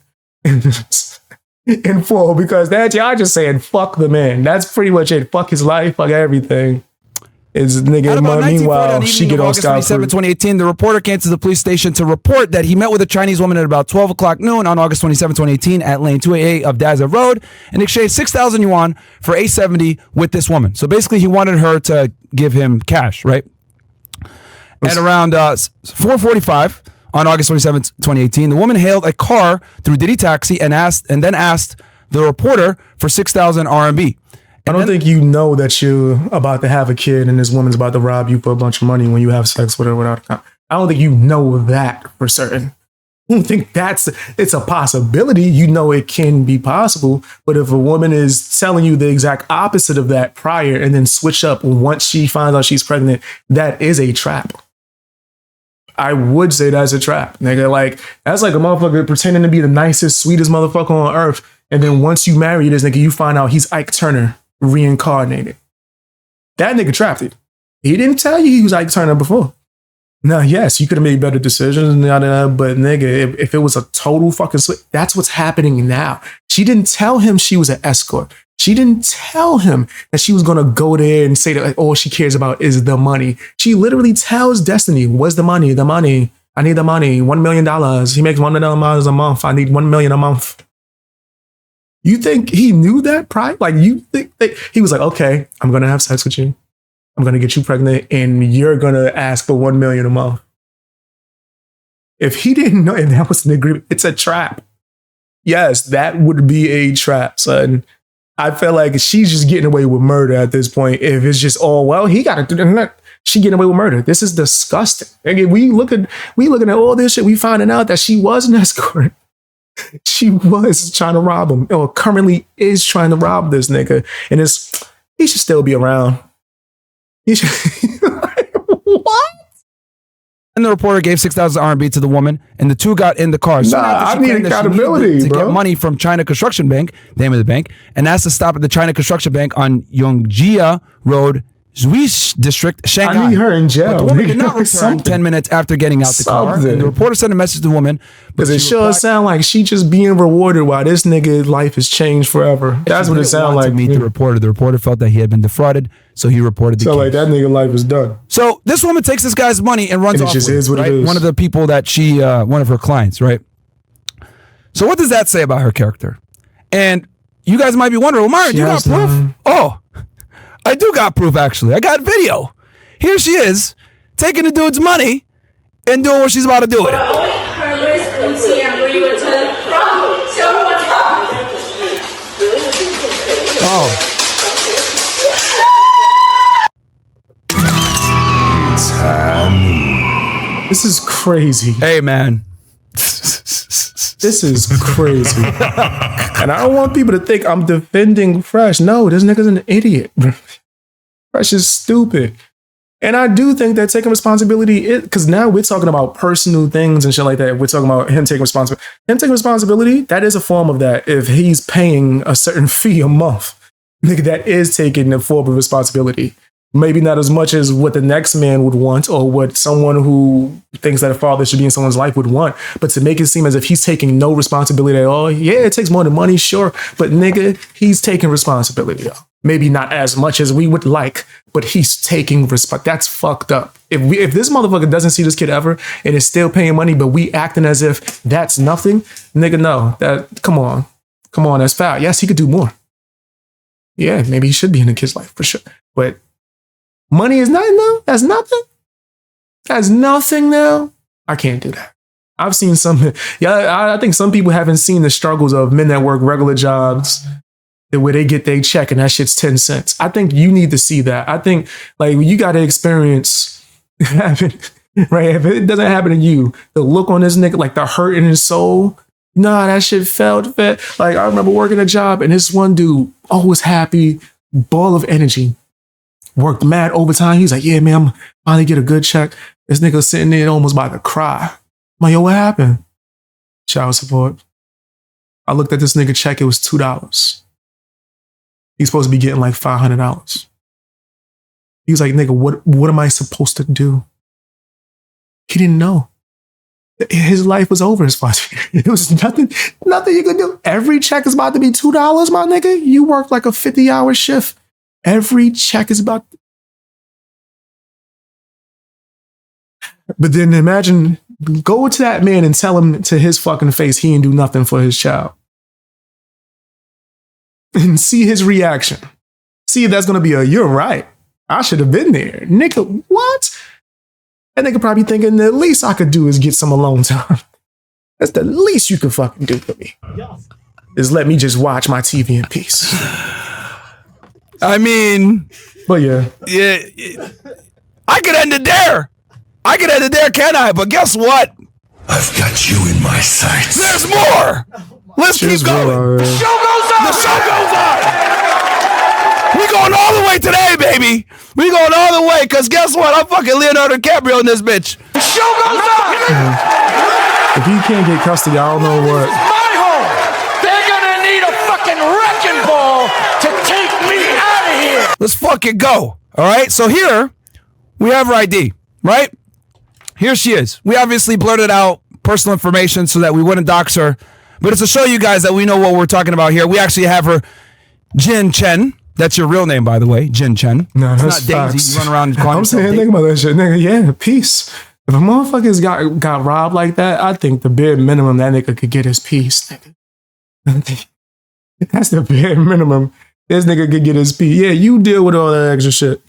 In full, because that y'all just saying fuck the man. That's pretty much it. Fuck his life, fuck everything. It's nigga. Meanwhile, she get off August 27,
2018, the reporter came to the police station to report that he met with a Chinese woman at about 12 o'clock noon on August 27, 2018 at lane 288 of Daza Road and exchanged 6,000 yuan for 870 with this woman. So basically, he wanted her to give him cash, right? At around 4:45 on August 27, 2018, the woman hailed a car through Didi Taxi and then asked the reporter for 6,000 RMB.
I don't think you know that you're about to have a kid and this woman's about to rob you for a bunch of money when you have sex with her without a condom. I don't think you know that for certain. I don't think it's a possibility. You know it can be possible. But if a woman is telling you the exact opposite of that prior and then switch up once she finds out she's pregnant, that is a trap. I would say that's a trap, nigga. Like, that's like a motherfucker pretending to be the nicest, sweetest motherfucker on earth. And then once you marry this nigga, you find out he's Ike Turner reincarnated. That nigga trapped it. He didn't tell you he was Ike Turner before. Now, yes, you could have made better decisions, but nigga, if it was a total fucking switch, that's what's happening now. She didn't tell him she was an escort. She didn't tell him that she was going to go there and say that like, all she cares about is the money. She literally tells Destiny, what's the money? The money. I need the money. $1 million. He makes $1 million a month. I need $1 million a month. You think he knew that prior? Like, you think he was like, okay, I'm going to have sex with you. I'm going to get you pregnant and you're going to ask for $1 million a month. If he didn't know, and that was an agreement, it's a trap. Yes, that would be a trap, son. I feel like she's just getting away with murder at this point. If it's just, oh, well, he got to do that. She getting away with murder. This is disgusting. Again, we looking at all this shit. We finding out that she was an escort. She was trying to rob him, or currently is trying to rob this nigga. And he should still be around. He should. What?
And the reporter gave 6,000 RMB to the woman, and the two got in the car. So
I need accountability,
to
bro.
Get money from China Construction Bank, the name of the bank, and asked to stop at the China Construction Bank on Yongjia Road, Zhuish District, Shanghai.
I need her in jail.
But the woman did not return 10 minutes after getting out the car. And the reporter sent a message to the woman.
Because it sure sound like she just being rewarded while this nigga's life has changed forever. That's what it sounded like.
To meet the reporter. The reporter felt that he had been defrauded, so he reported the case.
So like that nigga life is done.
So this woman takes this guy's money and runs off with it,
what it is.
One of the people that she, one of her clients, right? So what does that say about her character? And you guys might be wondering, well, Myron, you got proof? Oh, I do got proof, actually. I got video. Here she is, taking the dude's money and doing what she's about to do with it. Oh.
This is crazy.
Hey, man.
This is crazy. And I don't want people to think I'm defending Fresh. No, this nigga's an idiot. Fresh is stupid. And I do think that taking responsibility, because now we're talking about personal things and shit like that. We're talking about him taking responsibility. Him taking responsibility, that is a form of that. If he's paying a certain fee a month, nigga, that is taking a form of responsibility. Maybe not as much as what the next man would want or what someone who thinks that a father should be in someone's life would want. But to make it seem as if he's taking no responsibility at all, yeah, it takes more than money, sure. But nigga, he's taking responsibility. Maybe not as much as we would like, but he's taking responsibility. That's fucked up. If this motherfucker doesn't see this kid ever and is still paying money, but we acting as if that's nothing, nigga, no. Come on, that's foul. Yes, he could do more. Yeah, maybe he should be in the kid's life for sure. But money is nothing now? That's nothing? That's nothing now? I can't do that. I've seen some, I think some people haven't seen the struggles of men that work regular jobs where they get their check and that shit's 10 cents. I think you need to see that. I think like you got to experience, right? If it doesn't happen to you, the look on this nigga, like the hurt in his soul, nah, that shit felt fat. Like I remember working a job and this one dude, always happy, ball of energy. Worked mad overtime. He's like, yeah, man, I'm finally get a good check. This nigga sitting there almost about to cry. I'm like, yo, what happened? Child support. I looked at this nigga check. It was $2. He's supposed to be getting like $500. He was like, nigga, what am I supposed to do? He didn't know. His life was over as far as it was nothing you could do. Every check is about to be $2, my nigga. You work like a 50-hour shift. Every check is about. But then imagine, go to that man and tell him to his fucking face he didn't do nothing for his child. And see his reaction. See if that's going to be you're right. I should have been there. Nigga, what? That nigga probably thinking the least I could do is get some alone time. That's the least you could fucking do for me. Is let me just watch my TV in peace.
I mean,
but yeah,
I could end it there. Can I? But guess what?
I've got you in my sights.
There's more. Let's keep going. The show goes on. The show goes on. We going all the way today, baby. We going all the way, because guess what? I'm fucking Leonardo DiCaprio in this bitch. The show goes on.
If he can't get custody, I don't know what.
My home. They're gonna need a fucking wrecking ball to take me out of here.
Let's fucking go. All right. So here we have her ID, right? Here she is. We obviously blurted out personal information so that we wouldn't dox her, but it's to show you guys that we know what we're talking about here. We actually have her, Jin Chen. That's your real name, by the way, Jin Chen.
No, that's
it's not Daisy. You run around and call
I'm saying, think about that shit, nigga. Yeah, peace. If a motherfucker's got robbed like that, I think the bare minimum that nigga could get is peace, nigga. That's the bare minimum. This nigga could get his peace. Yeah, you deal with all that extra shit.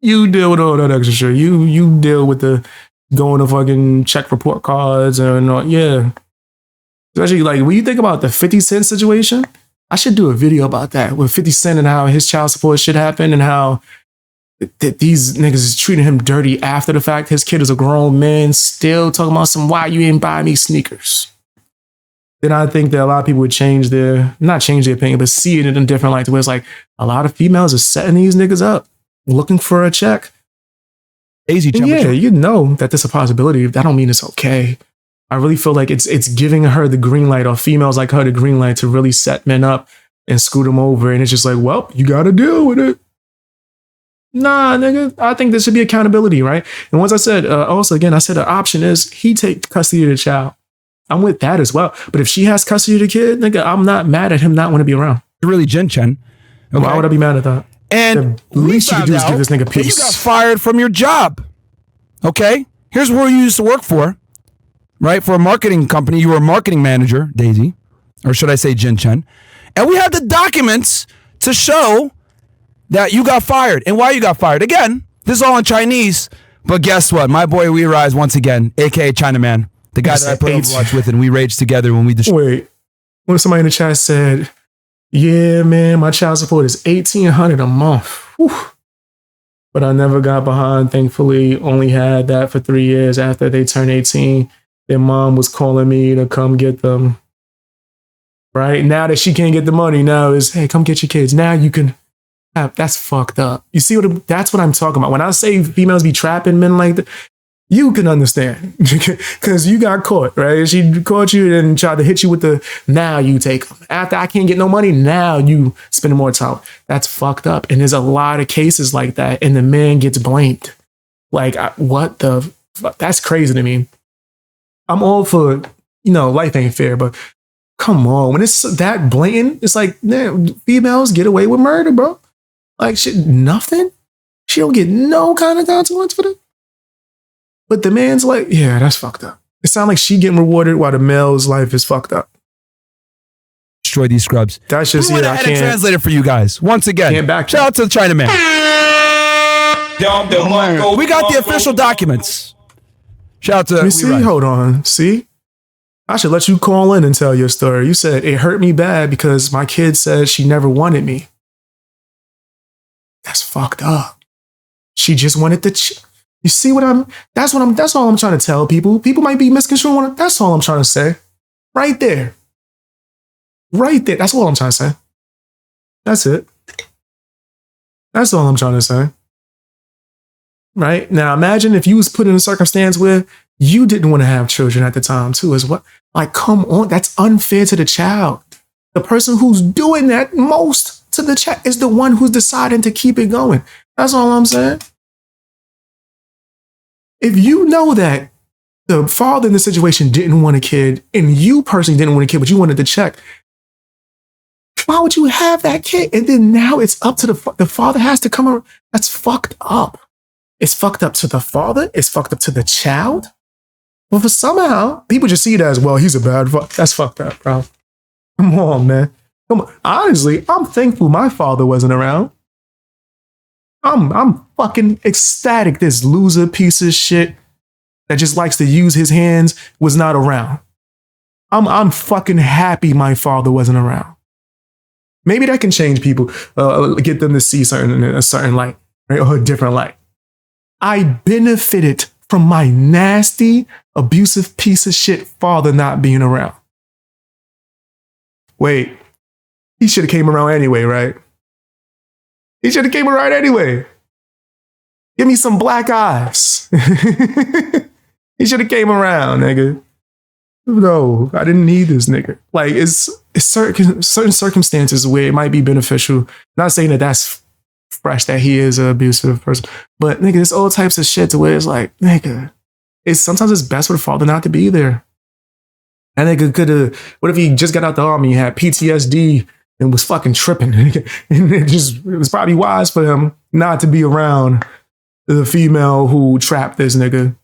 You deal with all that extra shit. You deal with the going to fucking check report cards and all, yeah. Especially like when you think about the 50 Cent situation, I should do a video about that with 50 Cent and how his child support shit happened and how these niggas is treating him dirty after the fact. His kid is a grown man still talking about some why you ain't buy me sneakers. Then I think that a lot of people would not change their opinion, but see it in a different light where it's like a lot of females are setting these niggas up, looking for a check.
Easy
yeah, you know that there's a possibility. That don't mean it's okay. I really feel like it's giving her the green light, or females like her the green light, to really set men up and screw them over. And it's just like, well, you got to deal with it. Nah, nigga, I think there should be accountability, right? And once I said, also again, I said the option is he take custody of the child. I'm with that as well. But if she has custody of the kid, nigga, I'm not mad at him not want to be around.
You're really Jin Chen.
Okay. Why would I be mad at that?
And
the least you could do is give this nigga peace.
You got fired from your job. Okay? Here's where you used to work for. Right? For a marketing company. You were a marketing manager, Daisy. Or should I say Jin Chen. And we have the documents to show that you got fired and why you got fired. Again, this is all in Chinese. But guess what? My boy We Rise once again, a.k.a. Chinaman. The guy that I put Overwatch with, and we raged together when we destroyed.
Wait. When somebody in the chat said, yeah, man, my child support is $1,800 a month. Whew. But I never got behind. Thankfully, only had that for 3 years. After they turned 18, their mom was calling me to come get them. Right? Now that she can't get the money, now is, hey, come get your kids. Now you can have, that's fucked up. You see that's what I'm talking about. When I say females be trapping men like that, You can understand because you got caught, right? She caught you and tried to hit you with the, now you take them. After I can't get no money, now you spend more time. That's fucked up. And there's a lot of cases like that. And the man gets blamed. Like, what the fuck? That's crazy to me. I'm all for, life ain't fair, but come on. When it's that blatant, it's like, man, females get away with murder, bro. Like, shit, nothing? She don't get no kind of consequence for that? But the man's like, yeah, that's fucked up. It sounds like she getting rewarded while the male's life is fucked up.
Destroy these scrubs.
That's just,
I had a translator for you guys. Once again, shout out to the Chinaman. We got the official documents. Shout out to...
Let me see, hold on. See? I should let you call in and tell your story. You said, it hurt me bad because my kid said she never wanted me. That's fucked up. She just wanted to... You see what that's all I'm trying to tell people. People might be misconstruing. That's all I'm trying to say. Right there. Right there. That's all I'm trying to say. That's it. That's all I'm trying to say. Right? Now imagine if you was put in a circumstance where you didn't want to have children at the time too, as well. Like, come on, that's unfair to the child. The person who's doing that most to the child is the one who's deciding to keep it going. That's all I'm saying. If you know that the father in the situation didn't want a kid and you personally didn't want a kid, but you wanted to check, why would you have that kid? And then now it's up to the father has to come around. That's fucked up. It's fucked up to the father. It's fucked up to the child. Well, for somehow, people just see it as, well, he's a bad father. That's fucked up, bro. Come on, man. Come on. Honestly, I'm thankful my father wasn't around. I'm fucking ecstatic this loser piece of shit that just likes to use his hands was not around. I'm fucking happy my father wasn't around. Maybe that can change people, get them to see a certain light, right? Or a different light. I benefited from my nasty, abusive piece of shit father not being around. Wait, he should have came around anyway, right? He should have came around anyway. Give me some black eyes. He should have came around, nigga. No, I didn't need this nigga. Like, it's certain circumstances where it might be beneficial. Not saying that that's fresh, that he is an abusive person. But, nigga, there's all types of shit to where it's like, nigga, sometimes it's best for the father not to be there. That nigga could have, what if he just got out the army, had PTSD, and was fucking tripping. And it was probably wise for him not to be around the female who trapped this nigga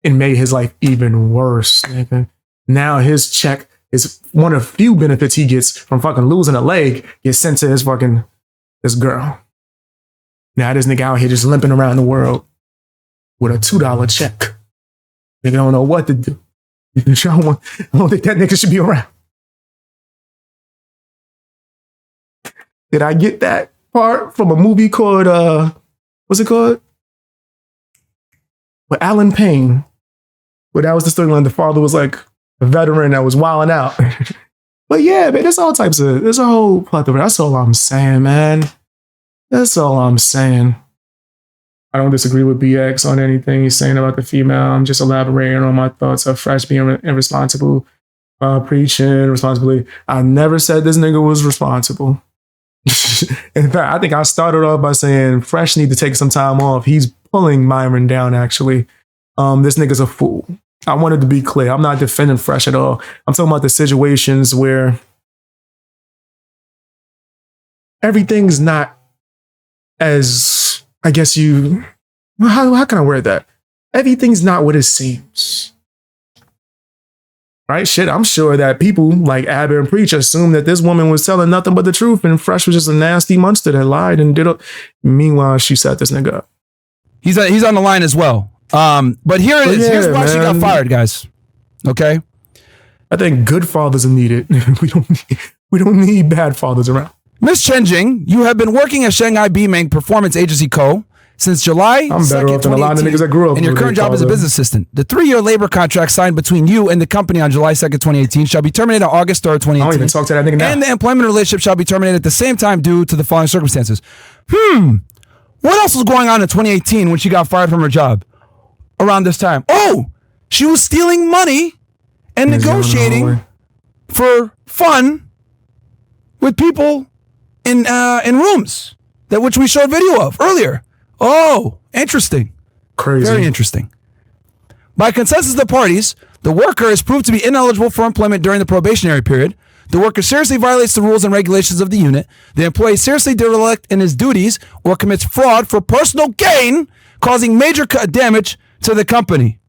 and made his life even worse, nigga. Now his check is one of the few benefits he gets from fucking losing a leg, gets sent to this girl. Now this nigga out here just limping around the world with a $2 check. Nigga don't know what to do. I don't think that nigga should be around. Did I get that part from a movie called, what's it called? With Alan Payne. But that was the storyline. The father was like a veteran that was wilding out. But yeah, man, there's a whole plethora. That's all I'm saying, man. That's all I'm saying. I don't disagree with BX on anything he's saying about the female. I'm just elaborating on my thoughts of Fresh being irresponsible, preaching responsibly. I never said this nigga was responsible. In fact, I think I started off by saying Fresh need to take some time off. He's pulling Myron down, actually. This nigga's a fool. I wanted to be clear. I'm not defending Fresh at all. I'm talking about the situations where everything's not as, I guess how can I word that? Everything's not what it seems. Right? Shit, I'm sure that people like Abba and Preach assumed that this woman was telling nothing but the truth and Fresh was just a nasty monster that lied and did it. Meanwhile, she set this nigga up.
He's on the line as well. But here it is.
Yeah,
here's why she got fired, guys. Okay?
I think good fathers are needed. We don't need bad fathers around.
Ms. Chen Jing, you have been working at Shanghai Beiming Performance Agency Co. since July 2nd,
I'm better off than a lot of niggas that grew up.
And your current job is a business assistant. The 3-year labor contract signed between you and the company on July 2nd, 2018 shall be terminated on August 3rd, 2018.
I don't even talk to that nigga now.
And the employment relationship shall be terminated at the same time due to the following circumstances. What else was going on in 2018 when she got fired from her job? around this time? Oh, she was stealing money and negotiating for fun with people in rooms which we showed video of earlier. Oh, interesting.
Crazy.
Very interesting. By consensus of the parties, the worker is proved to be ineligible for employment during the probationary period. The worker seriously violates the rules and regulations of the unit. The employee seriously derelict in his duties or commits fraud for personal gain, causing major damage to the company.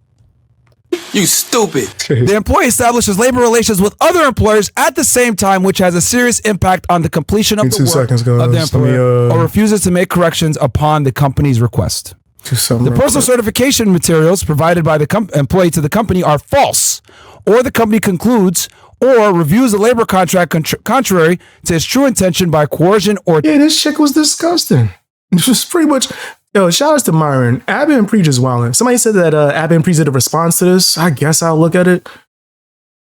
You stupid.
The employee establishes labor relations with other employers at the same time, which has a serious impact on the completion of the work of the employer, or refuses to make corrections upon the company's request. The personal certification materials provided by the employee to the company are false, or the company concludes or reviews the labor contract contrary to its true intention by coercion or...
Yeah, this chick was disgusting. This was pretty much... Yo, shout out to Myron. Abby and Preach is wilding. Somebody said that Abby and Preach did a response to this. I guess I'll look at it.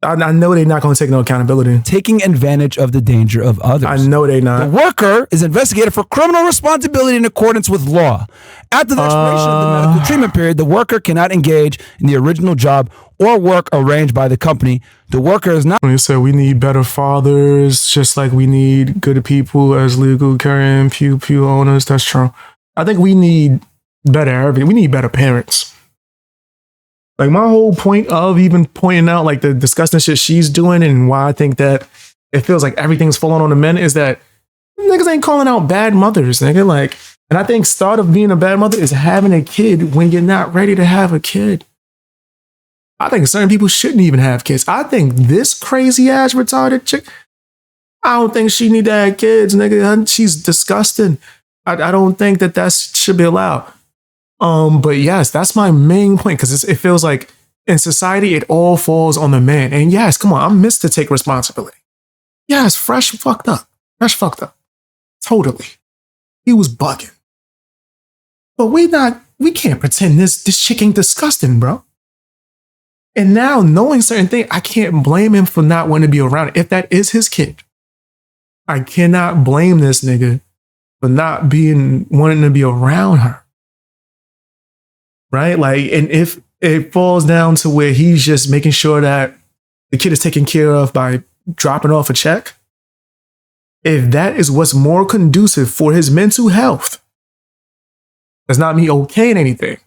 I know they're not going to take no accountability.
Taking advantage of the danger of others.
I know they're not.
The worker is investigated for criminal responsibility in accordance with law. After the expiration of the medical treatment period, the worker cannot engage in the original job or work arranged by the company. The worker is not...
When you said we need better fathers, just like we need good people as legal carrying pew owners, that's true. I think we need better everything. We need better parents. Like, my whole point of even pointing out like the disgusting shit she's doing and why I think that it feels like everything's falling on the men is that niggas ain't calling out bad mothers, nigga. Like, and I think start of being a bad mother is having a kid when you're not ready to have a kid. I think certain people shouldn't even have kids. I think this crazy ass retarded chick, I don't think she need to have kids, nigga. She's disgusting. I don't think that should be allowed. But yes, that's my main point, because it feels like in society, it all falls on the man. And yes, come on, I'm missed to take responsibility. Yes, Fresh fucked up. Totally. He was bugging. But we can't pretend this chick ain't disgusting, bro. And now, knowing certain things, I can't blame him for not wanting to be around it. If that is his kid, I cannot blame this nigga for not wanting to be around her. Right? Like, and if it falls down to where he's just making sure that the kid is taken care of by dropping off a check, if that is what's more conducive for his mental health, that's not me okaying anything.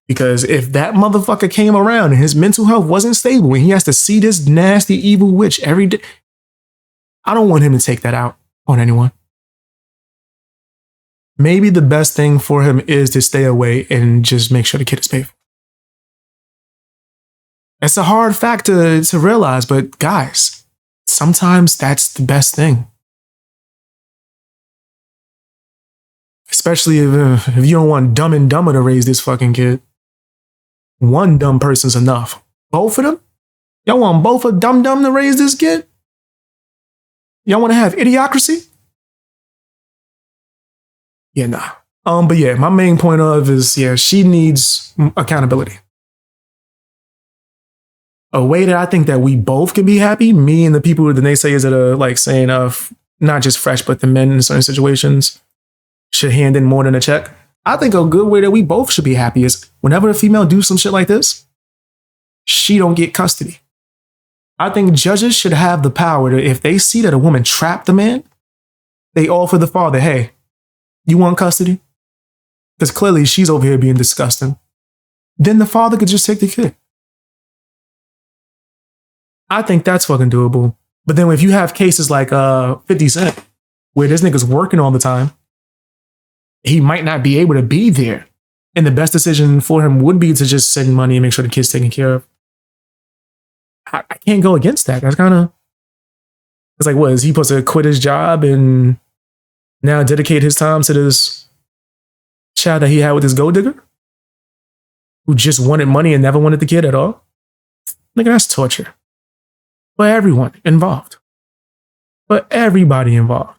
Because if that motherfucker came around and his mental health wasn't stable and he has to see this nasty, evil witch every day, I don't want him to take that out on anyone. Maybe the best thing for him is to stay away and just make sure the kid is paid for. It's a hard fact to realize, but guys, sometimes that's the best thing. Especially if you don't want Dumb and Dumber to raise this fucking kid. One dumb person's enough. Both of them? Y'all want both of Dumb to raise this kid? Y'all want to have Idiocracy? Yeah, nah. But yeah, my main point of is, yeah, she needs accountability. A way that I think that we both can be happy, me and the people, the naysayers that are like saying not just Fresh, but the men in certain situations should hand in more than a check. I think a good way that we both should be happy is whenever a female do some shit like this, she don't get custody. I think judges should have the power to, if they see that a woman trapped a man, they offer the father, hey, you want custody? Because clearly she's over here being disgusting. Then the father could just take the kid. I think that's fucking doable. But then if you have cases like 50 Cent, where this nigga's working all the time, he might not be able to be there. And the best decision for him would be to just send money and make sure the kid's taken care of. I can't go against that. That's kind of... It's like, what, is he supposed to quit his job and now dedicate his time to this child that he had with his gold digger? Who just wanted money and never wanted the kid at all? Nigga, that's torture. For everyone involved. For everybody involved.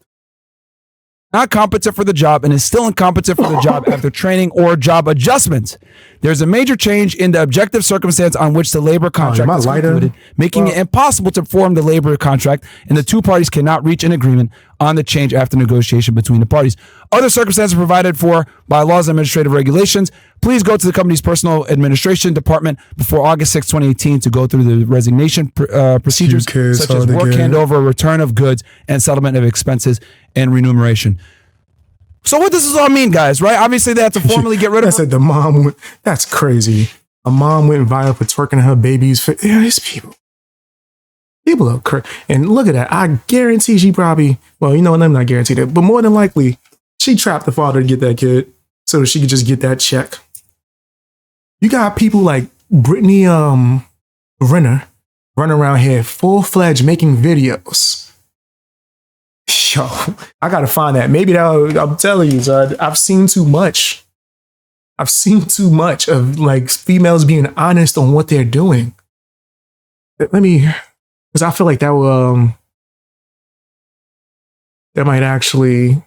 Not competent for the job and is still incompetent for the job after training or job adjustment. There's a major change in the objective circumstance on which the labor contract is concluded, making it impossible to perform the labor contract, and the two parties cannot reach an agreement on the change after negotiation between the parties. Other circumstances provided for by laws and administrative regulations. Please go to the company's personal administration department before August 6, 2018 to go through the resignation procedures such as work handover, return of goods, and settlement of expenses and remuneration. So what does this all mean, guys, right? Obviously, they have to formally get rid of her.
Said the mom went, that's crazy. A mom went viral for twerking her baby's face. Yeah, these people. People are crazy. And look at that. I guarantee she probably, well, you know what, I'm not guaranteed it, but more than likely, she trapped the father to get that kid so that she could just get that check. You got people like Brittany Renner running around here full-fledged making videos. Yo, I gotta find that. Maybe I'm telling you, son, I've seen too much. I've seen too much of like females being honest on what they're doing. Let me, because I feel like that will, that might actually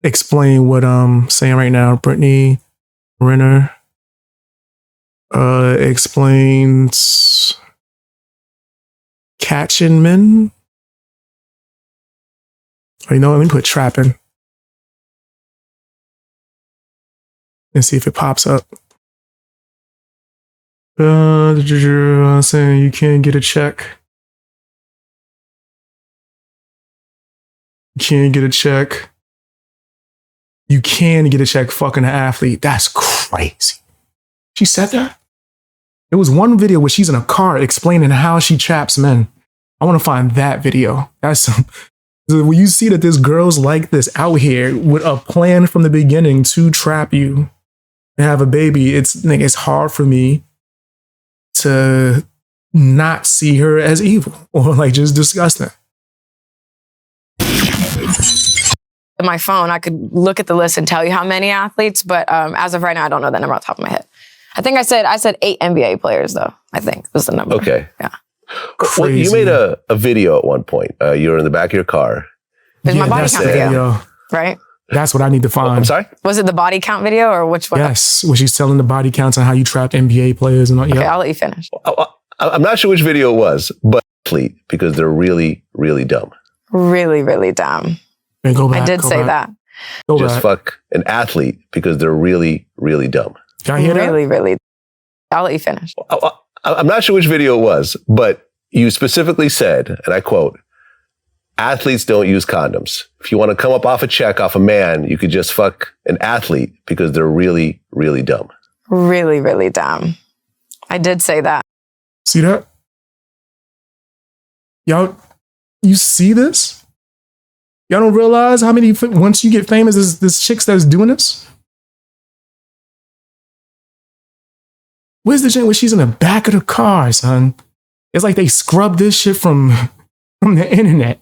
explain what I'm saying right now. Brittany Renner explains catching men. Oh, you know what? Let me put trapping and see if it pops up. Saying you can't get a check. You can't get a check. You can get a check fucking an athlete. That's crazy. She said that? There was one video where she's in a car explaining how she traps men. I want to find that video. That's some. When you see that there's girls like this out here with a plan from the beginning to trap you and have a baby, it's hard for me to not see her as evil or like just disgusting.
My phone, I could look at the list and tell you how many athletes, but as of right now, I don't know that number off the top of my head. I think I said 8 NBA players, though. I think was the number.
Okay.
Yeah.
Well, you made a video at one point. You were in the back of your car.
There's my body count video, right?
That's what I need to find.
I'm sorry?
Was it the body count video or which one?
Yes, where she's telling the body counts on how you trapped NBA players and all.
Okay, I'll let you finish.
I'm not sure which video it was, but athlete, because they're really, really dumb.
Really, really dumb.
Go back,
I did say that.
Just fuck an athlete because they're really, really dumb.
Can I hear that?
Really, really. I'll let you finish.
I'm not sure which video it was, but you specifically said, and I quote, athletes don't use condoms. If you want to come up off a check off a man, you could just fuck an athlete because they're really, really dumb.
Really, really dumb. I did say that.
See that? Y'all, you see this? Y'all don't realize how many, once you get famous, there's chicks that's doing this? Where's the chick where she's in the back of the car, son? It's like they scrubbed this shit from the internet.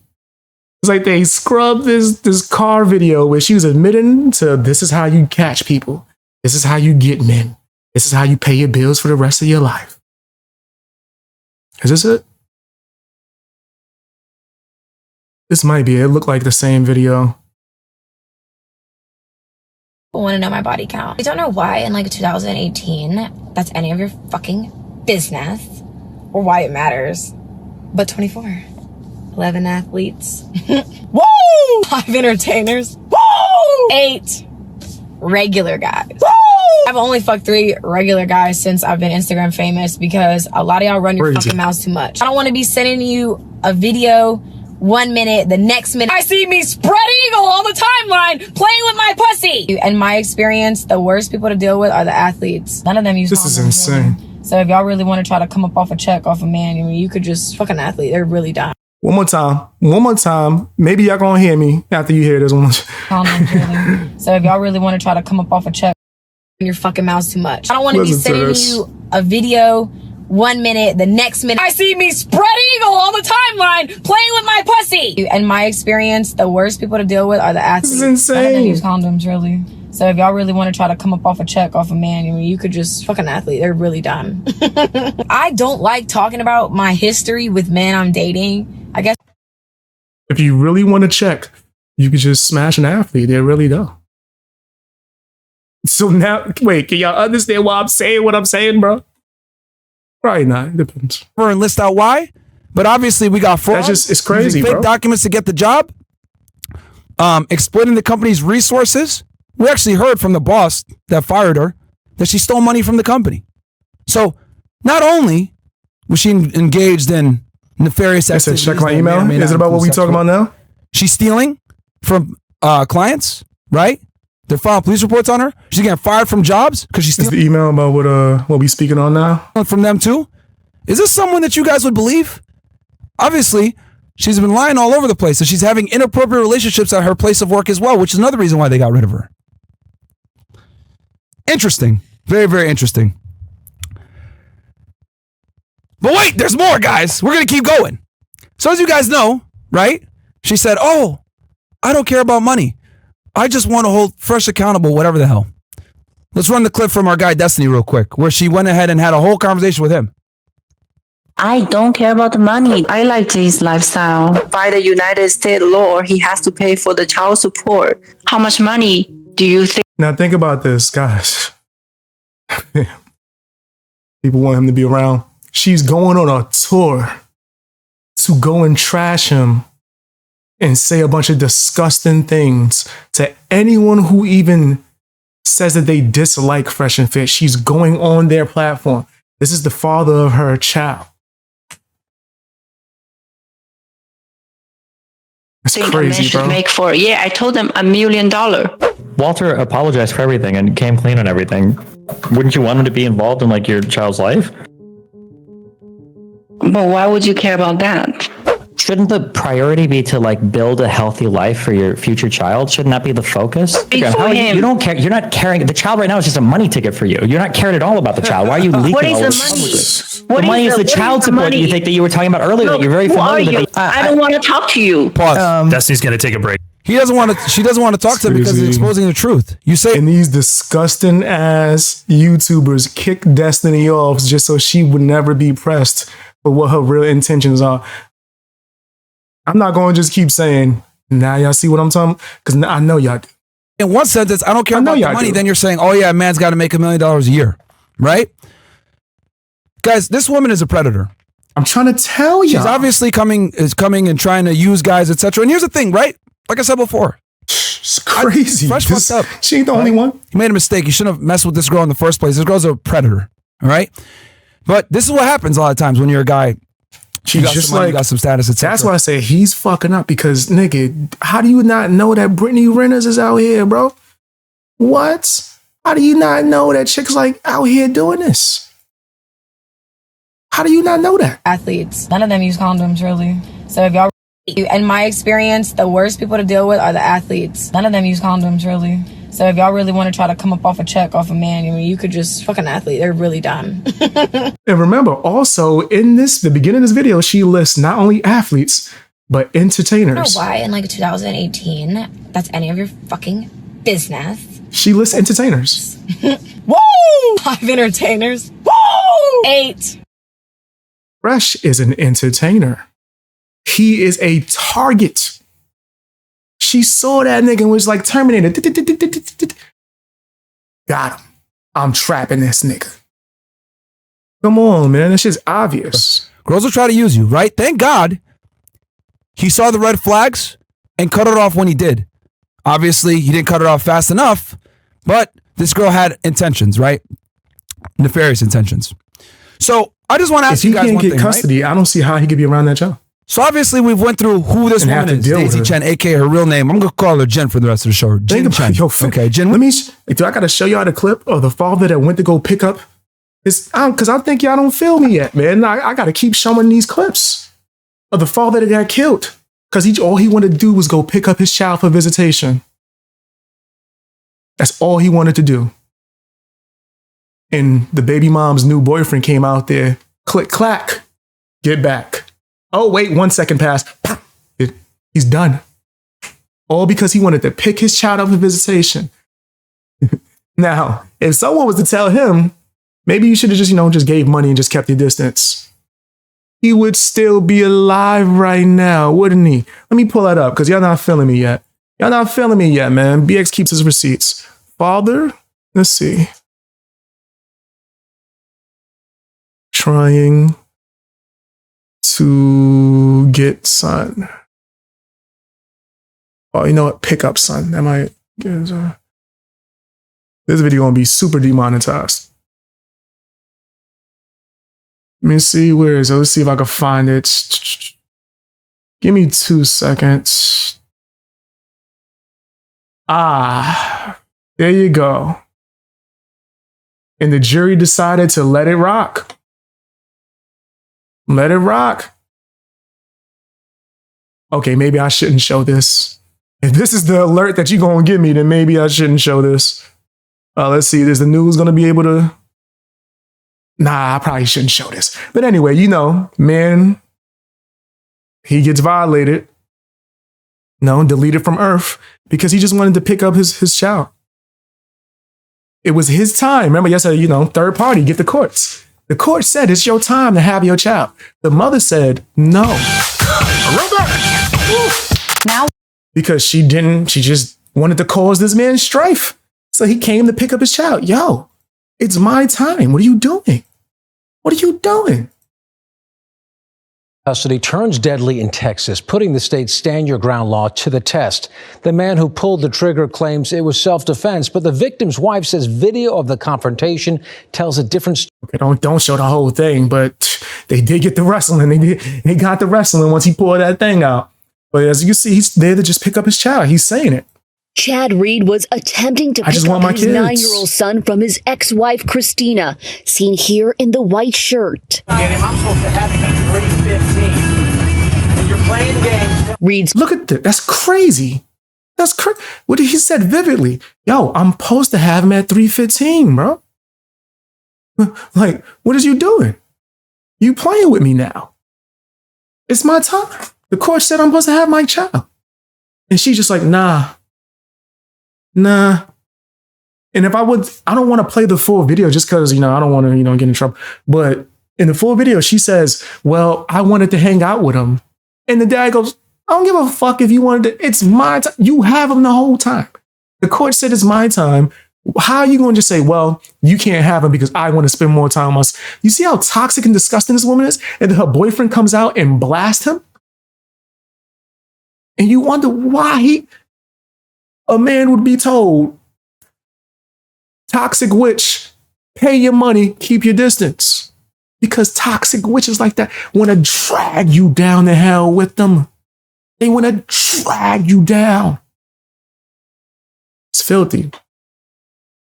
It's like they scrubbed this car video where she was admitting to this is how you catch people. This is how you get men. This is how you pay your bills for the rest of your life. Is this it? This might be it. It looked like the same video.
I want to know my body count. I don't know why in like 2018 that's any of your fucking business or why it matters. But 24. 11 athletes. Woo! 5 entertainers. Woo! 8 regular guys. Woo! I've only fucked 3 regular guys since I've been Instagram famous because a lot of y'all run your fucking mouths too much. I don't want to be sending you a video 1 minute, the next minute I see me spread eagle on the timeline playing with my pussy. In my experience, the worst people to deal with are the athletes. None of them use condoms.
This is insane.
So if y'all really want to try to come up off a check off a man, I mean, you could just fuck an athlete. They're really dumb.
One more time. Maybe y'all gonna hear me after you hear this one.
So if y'all really want to try to come up off a check, your fucking mouth's too much. I don't want to be sending you a video 1 minute, the next minute I see me spread eagle on the timeline playing with my pussy. In my experience, the worst people to deal with are the athletes.
This is insane.
None of them use condoms, really. So if y'all really want to try to come up off a check off a man, I mean, you could just fuck an athlete. They're really dumb. I don't like talking about my history with men I'm dating. I guess
if you really want to check, you could just smash an athlete. They really do. So now, wait, can y'all understand why I'm saying what I'm saying, bro? Probably not. It depends.
And list out why, but obviously we got fraud.
That's just, it's crazy,
fake
bro.
documents to get the job. exploiting the company's resources. We actually heard from the boss that fired her that she stole money from the company. So not only was she engaged in nefarious activities.
Check my email. Is it about what we talking about now?
She's stealing from clients, right? They're filing police reports on her. She's getting fired from jobs because she's stealing.
Is the email about what we speaking on now?
From them too? Is this someone that you guys would believe? Obviously, she's been lying all over the place, and she's having inappropriate relationships at her place of work as well, which is another reason why they got rid of her. Interesting. Very, very interesting. But wait, there's more, guys. We're going to keep going. So as you guys know, right? She said, oh, I don't care about money. I just want to hold Fresh accountable, whatever the hell. Let's run the clip from our guy Destiny real quick, where she went ahead and had a whole conversation with him.
I don't care about the money. I like his lifestyle. By the United States law, he has to pay for the child support. How much money do you think?
Now think about this, guys. People want him to be around. She's going on a tour to go and trash him and say a bunch of disgusting things to anyone who even says that they dislike Fresh and Fit. She's going on their platform. This is the father of her child. It's crazy, bro.
Make for I told them $1 million.
Walter apologized for everything and came clean on everything. Wouldn't you want him to be involved in like your child's life?
But why would you care about that?
Shouldn't the priority be to like build a healthy life for your future child? Shouldn't that be the focus? You don't care. You're not caring. The child right now is just a money ticket for you. You're not caring at all about the child. Why are you leaking
what is
all
the
this?
money?
The money is the child support that you think that you were talking about earlier. That you're very familiar with.
I don't want to talk to you.
Pause.
Destiny's gonna take a break.
He doesn't want to. She doesn't want to talk to him because he's exposing the truth. You say,
and these disgusting ass YouTubers kick Destiny off just so she would never be pressed for what her real intentions are. I'm not going to just keep saying, now y'all see what I'm talking about? Because I know y'all do.
In one sentence, I don't care about the money. Then you're saying, oh yeah, a man's got to make $1 million a year, right? Guys, this woman is a predator.
I'm trying to tell you.
She's obviously coming and trying to use guys, etc. And here's the thing, right? Like I said before,
it's crazy.
Fresh fucked up.
She ain't the only one.
He made a mistake. You shouldn't have messed with this girl in the first place. This girl's a predator, all right? But this is what happens a lot of times when you're a guy.
She's just
some money, got some status, etc.
That's why I say he's fucking up because, nigga, how do you not know that Brittany Renner is out here, bro? What? How do you not know that chicks like out here doing this? How do you not know that?
Athletes, none of them use condoms, really. So if y'all, in my experience, the worst people to deal with are the athletes. None of them use condoms, really. So if y'all really want to try to come up off a check off a man, I mean, you could just fuck an athlete. They're really dumb.
And remember, also in the beginning of this video, she lists not only athletes, but entertainers.
I don't know why in like 2018, that's any of your fucking business.
She lists entertainers.
Woo! 5 entertainers. Woo! 8.
Fresh is an entertainer. He is a target. She saw that nigga and was like, Terminator. Got him. I'm trapping this nigga. Come on, man. This shit's obvious.
Girls will try to use you, right? Thank God he saw the red flags and cut it off when he did. Obviously, he didn't cut it off fast enough, but this girl had intentions, right? Nefarious intentions. So I just want to ask you guys one thing,
if he can't get custody, right? I don't see how he could be around that job.
So obviously we went through who this woman is, Daisy Chen, aka her real name. I'm gonna call her Jen for the rest of the show. Jen Chen. Okay, Jen.
Do I gotta show y'all the clip of the father that went to go pick up his? Because I think y'all don't feel me yet, man. I gotta keep showing these clips of the father that got killed because all he wanted to do was go pick up his child for visitation. That's all he wanted to do. And the baby mom's new boyfriend came out there. Click, clack, get back. Oh, wait, 1 second passed. He's done. All because he wanted to pick his child up for visitation. Now, if someone was to tell him, maybe you should have just gave money and just kept your distance, he would still be alive right now, wouldn't he? Let me pull that up because y'all not feeling me yet. Y'all not feeling me yet, man. BX keeps his receipts. Father, let's see. Trying to get son. Oh, you know what? Pick up, son. That might this video gonna be super demonetized. Let me see where is it. Let's see if I can find it. Give me 2 seconds. There you go. And the jury decided to let it rock. Let it rock. Okay, maybe I shouldn't show this. If this is the alert that you're going to give me, then maybe I shouldn't show this. Let's see, is the news going to be able to... Nah, I probably shouldn't show this. But anyway, you know, man, he gets violated. No, deleted from Earth because he just wanted to pick up his child. It was his time. Remember, yesterday, you know, third party, get the courts. The court said it's your time to have your child. The mother said no.
Now,
because she just wanted to cause this man strife. So he came to pick up his child. Yo, it's my time. What are you doing? What are you doing?
Custody turns deadly in Texas, putting the state's stand your ground law to the test. The man who pulled the trigger claims it was self-defense, but the victim's wife says video of the confrontation tells a different story.
Okay, don't show the whole thing, but they did get the wrestling. They got the wrestling once he pulled that thing out. But as you see, he's there to just pick up his child. He's saying it.
Chad Reed was attempting to pick up his 9-year-old son from his ex-wife, Christina, seen here in the white shirt.
I'm supposed to have him at 3:15. And you're playing games.
Reed's.
Look at that. That's crazy. That's crazy. What he said vividly. Yo, I'm supposed to have him at 3:15, bro. Like, what is you doing? You playing with me now. It's my time. The court said I'm supposed to have my child. And she's just like, nah. And if I don't want to play the full video just because, you know, I don't want to, you know, get in trouble. But in the full video, she says, well, I wanted to hang out with him. And the dad goes, I don't give a fuck if you wanted to. It's my time. You have him the whole time. The court said it's my time. How are you going to just say, well, you can't have him because I want to spend more time on us? You see how toxic and disgusting this woman is? And then her boyfriend comes out and blasts him? And you wonder why a man would be told, toxic witch, pay your money, keep your distance. Because toxic witches like that want to drag you down to hell with them. They want to drag you down. It's filthy.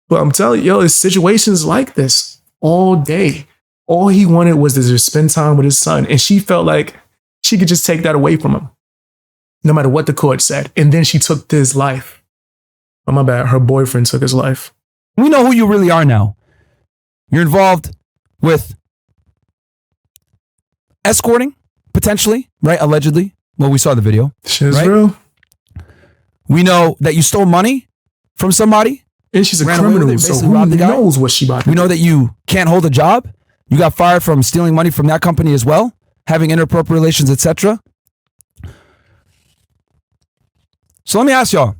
But I'm telling you, yo, it's situations like this all day. All he wanted was to just spend time with his son. And she felt like she could just take that away from him, no matter what the court said. And then she took his life. Oh, my bad. Her boyfriend took his life.
We know who you really are now. You're involved with escorting, potentially, right? Allegedly. Well, we saw the video.
Shit's
right?
real.
We know that you stole money from somebody.
And she's a criminal, so who knows what she about to do.
We know that you can't hold a job. You got fired from stealing money from that company as well, having inappropriate relations, etc. So let me ask y'all.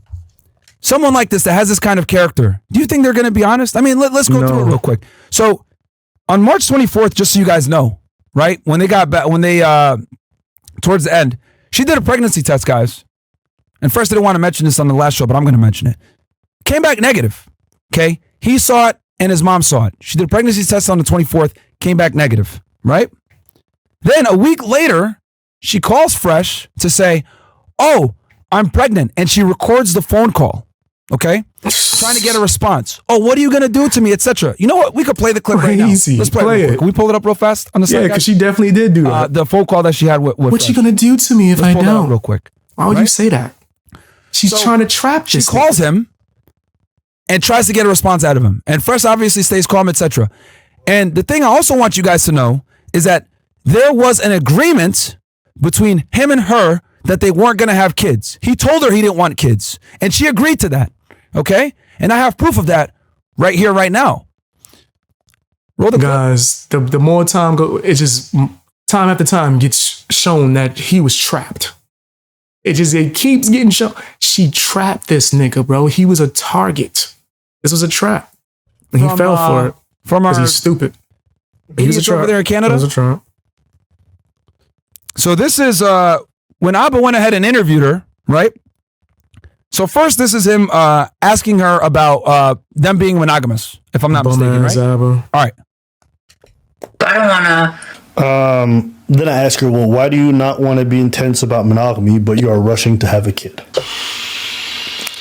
Someone like this that has this kind of character, do you think they're going to be honest? I mean, let's go through it real quick. So on March 24th, just so you guys know, right? When they got back, towards the end, she did a pregnancy test, guys. And first, I didn't want to mention this on the last show, but I'm going to mention it. Came back negative, okay? He saw it and his mom saw it. She did a pregnancy test on the 24th, came back negative, right? Then a week later, she calls Fresh to say, oh, I'm pregnant. And she records the phone call. Okay, trying to get a response. Oh, what are you gonna do to me, etc. You know what? We could play the clip right now. Let's play it. Can we pull it up real fast on the side?
Yeah, because she definitely did do that.
The phone call that she had with
what you gonna do to me if I
pull
don't?
That real quick.
Why would you say that? She's trying to trap this.
She calls him and tries to get a response out of him. And Fresh obviously stays calm, etc. And the thing I also want you guys to know is that there was an agreement between him and her that they weren't gonna have kids. He told her he didn't want kids, and she agreed to that. Okay? And I have proof of that right here, right now. Roll the
guys, the more time goes, it's just time after time gets shown that he was trapped. It keeps getting shown. She trapped this nigga, bro. He was a target. This was a trap. And he fell for it. Because he's stupid.
He was a trap over there in Canada?
He was a trap.
So this is when Abba went ahead and interviewed her, right? So first, this is him asking her about them being monogamous, if I'm not mistaken, right? All right.
I don't want to.
Then I ask her, well, why do you not want to be intense about monogamy, but you are rushing to have a kid?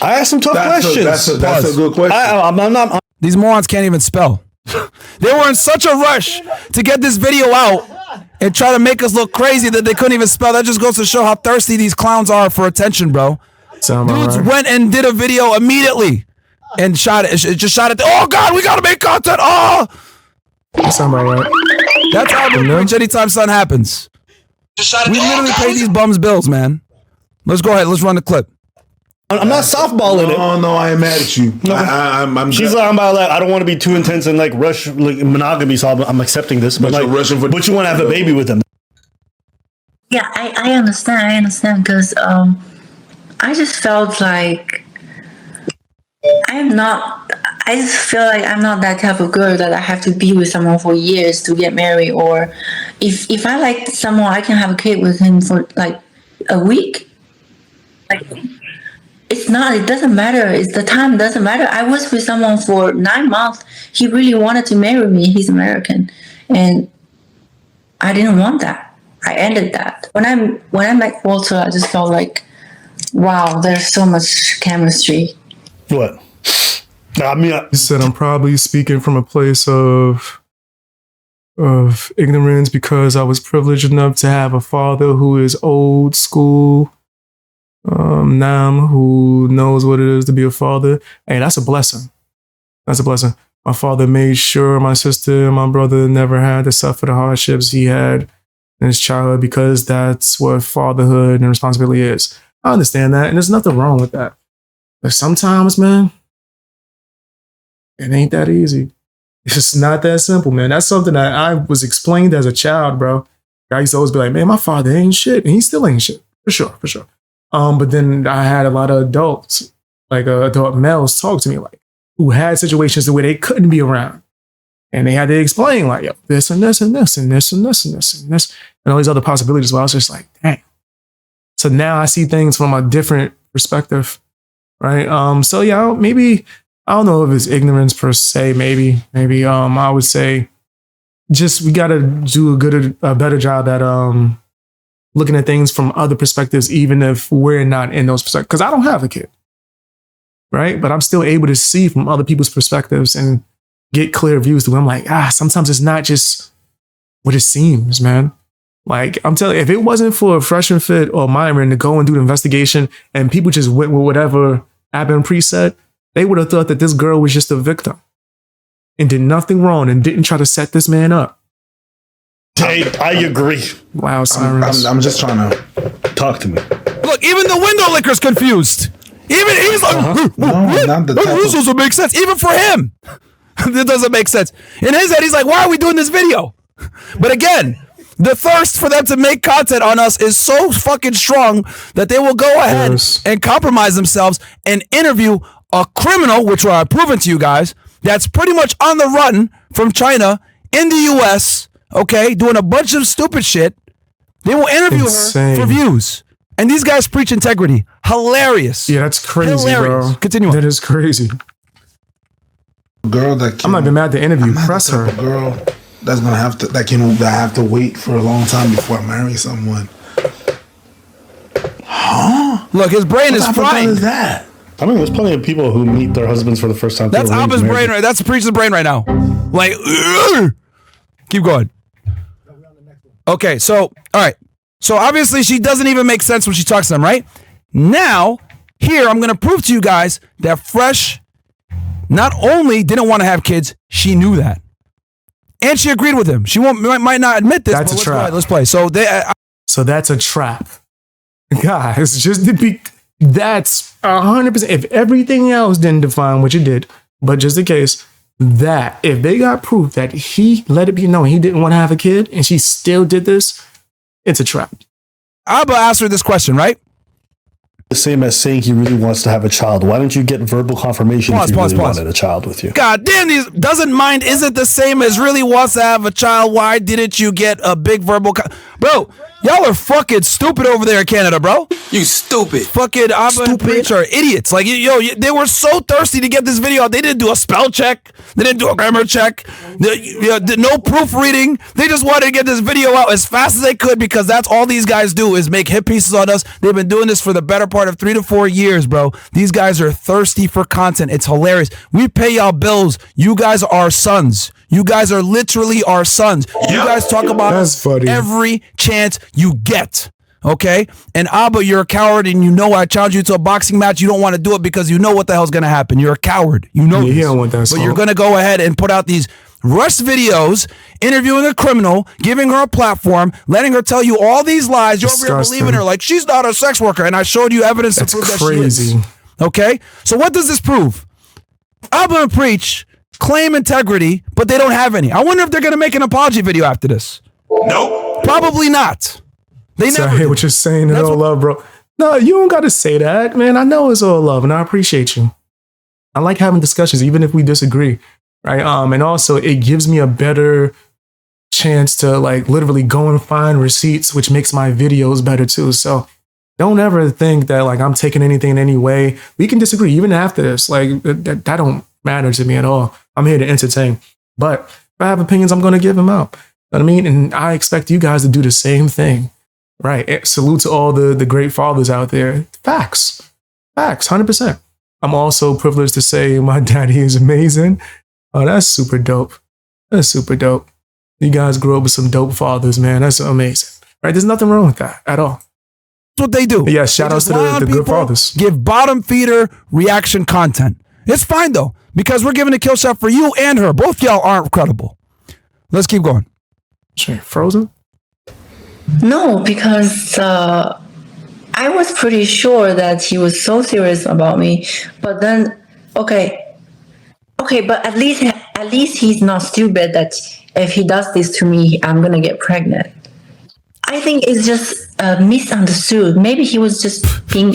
I asked some tough questions.
That's a good question. These morons can't even spell. They were in such a rush to get this video out and try to make us look crazy that they couldn't even spell. That just goes to show how thirsty these clowns are for attention, bro. Dudes went and did a video immediately and shot it. Just shot it. Oh, God, we got to make content. Oh!
That's
how we preach anytime something happens. We literally pay these bums bills, man. Let's go ahead. Let's run the clip.
I'm not softballing it.
No, I ain't mad at you. No,
she's like, I don't want to be too intense and like rush like monogamy, so I'm accepting this. But you want to have a baby with them.
Yeah, I understand. I understand because I just felt like I just feel like I'm not that type of girl that I have to be with someone for years to get married. Or if I like someone, I can have a kid with him for like a week. Like, it doesn't matter. The time doesn't matter. I was with someone for 9 months. He really wanted to marry me. He's American. And I didn't want that. I ended that. When I met Walter, I just felt like, wow, there's so much chemistry.
What? I mean,
he said, I'm probably speaking from a place of ignorance because I was privileged enough to have a father who is old school, who knows what it is to be a father. Hey, that's a blessing. That's a blessing. My father made sure my sister and my brother never had to suffer the hardships he had in his childhood because that's what fatherhood and responsibility is. I understand that, and there's nothing wrong with that. But sometimes, man, it ain't that easy. It's just not that simple, man. That's something that I was explained as a child, bro. I used to always be like, man, my father ain't shit, and he still ain't shit. For sure. But then I had a lot of adults, like adult males, talk to me like who had situations where they couldn't be around. And they had to explain like, yo, this and this and this and this and this and this and this and all these other possibilities. Well, I was just like, dang. So now I see things from a different perspective, right? So yeah, maybe, I don't know if it's ignorance per se, maybe I would say just we got to do a better job at looking at things from other perspectives, even if we're not in those perspectives. Because I don't have a kid, right? But I'm still able to see from other people's perspectives and get clear views to where I'm like, sometimes it's not just what it seems, man. Like, I'm telling you, if it wasn't for Fresh and Fit or Myron to go and do the investigation and people just went with whatever Abin Priest said, they would have thought that this girl was just a victim and did nothing wrong and didn't try to set this man up.
Hey, I agree.
Wow, Cyrus.
I'm just trying to
talk to me.
Look, even the window licker's confused. Even he's like, this doesn't make sense. Even for him, it doesn't make sense. In his head, he's like, why are we doing this video? But again, the thirst for them to make content on us is so fucking strong that they will go ahead and compromise themselves and interview a criminal, which I've proven to you guys, that's pretty much on the run from China in the US, okay, doing a bunch of stupid shit. They will interview her for views. And these guys preach integrity. Hilarious.
Yeah, that's crazy,
hilarious.
Bro.
Continue on.
That is crazy.
Girl that
I'm not even mad at the interview. Press her.
Girl that's gonna have to have to wait for a long time before I marry someone. Huh?
Look, his brain is frying.
What is that?
I mean, there's plenty of people who meet their husbands for the first time.
That's Abba's brain, right? That's the preacher's brain right now. Like, keep going. Okay, so, all right. So obviously she doesn't even make sense when she talks to them, right? Now, here, I'm going to prove to you guys that Fresh not only didn't want to have kids, she knew that. And she agreed with him. She might not admit this,
that's
but
a trap.
Let's play. So
that's a trap. Guys, just to be, that's 100%. If everything else didn't define what you did, but just in case, that if they got proof that he let it be known he didn't want to have a kid and she still did this, it's a trap.
Abba asked her this question, right?
The same as saying he really wants to have a child. Why don't you get verbal confirmation if he really wanted a child with you?
God damn, these doesn't mind isn't the same as really wants to have a child. Why didn't you get a big verbal? Bro, Y'all are fucking stupid over there in Canada, bro.
You stupid.
Fucking Abba and Preach are idiots. Like, they were so thirsty to get this video out. They didn't do a spell check. They didn't do a grammar check. No proofreading. They just wanted to get this video out as fast as they could because that's all these guys do is make hit pieces on us. They've been doing this for the better part of 3 to 4 years, bro. These guys are thirsty for content. It's hilarious. We pay y'all bills. You guys are our sons. You guys are literally our sons. You guys talk about us every chance you get. Okay? And Abba, you're a coward, and you know I challenge you to a boxing match. You don't want to do it because you know what the hell's going to happen. You're a coward. You know this.
You don't want that
but you're going to go ahead and put out these rush videos, interviewing a criminal, giving her a platform, letting her tell you all these lies. You're over here believing her like she's not a sex worker, and I showed you evidence to prove that she is. Okay? So what does this prove? Abba and Preach claim integrity, but they don't have any. I wonder if they're going to make an apology video after this. Nope. Probably not. They never.
I hear what you're saying. It's all love, bro. No, you don't got to say that, man. I know it's all love, and I appreciate you. I like having discussions, even if we disagree, right? And also, it gives me a better chance to like literally go and find receipts, which makes my videos better too. So don't ever think that like I'm taking anything in any way. We can disagree even after this. Like that don't matter to me at all. I'm here to entertain. But if I have opinions, I'm going to give them out. You know what I mean? And I expect you guys to do the same thing. Right. Salute to all the great fathers out there. Facts. 100%. I'm also privileged to say my daddy is amazing. Oh, that's super dope. That's super dope. You guys grew up with some dope fathers, man. That's amazing. Right? There's nothing wrong with that at all.
That's what they do.
But yeah, shout outs to the good fathers.
Give bottom feeder reaction content. It's fine though, because we're giving a kill shot for you and her. Both y'all aren't credible. Let's keep going.
Sure. Frozen?
No, because I was pretty sure that he was so serious about me. But then, okay, but at least he's not stupid that if he does this to me, I'm gonna get pregnant. I think it's just misunderstood. Maybe he was just being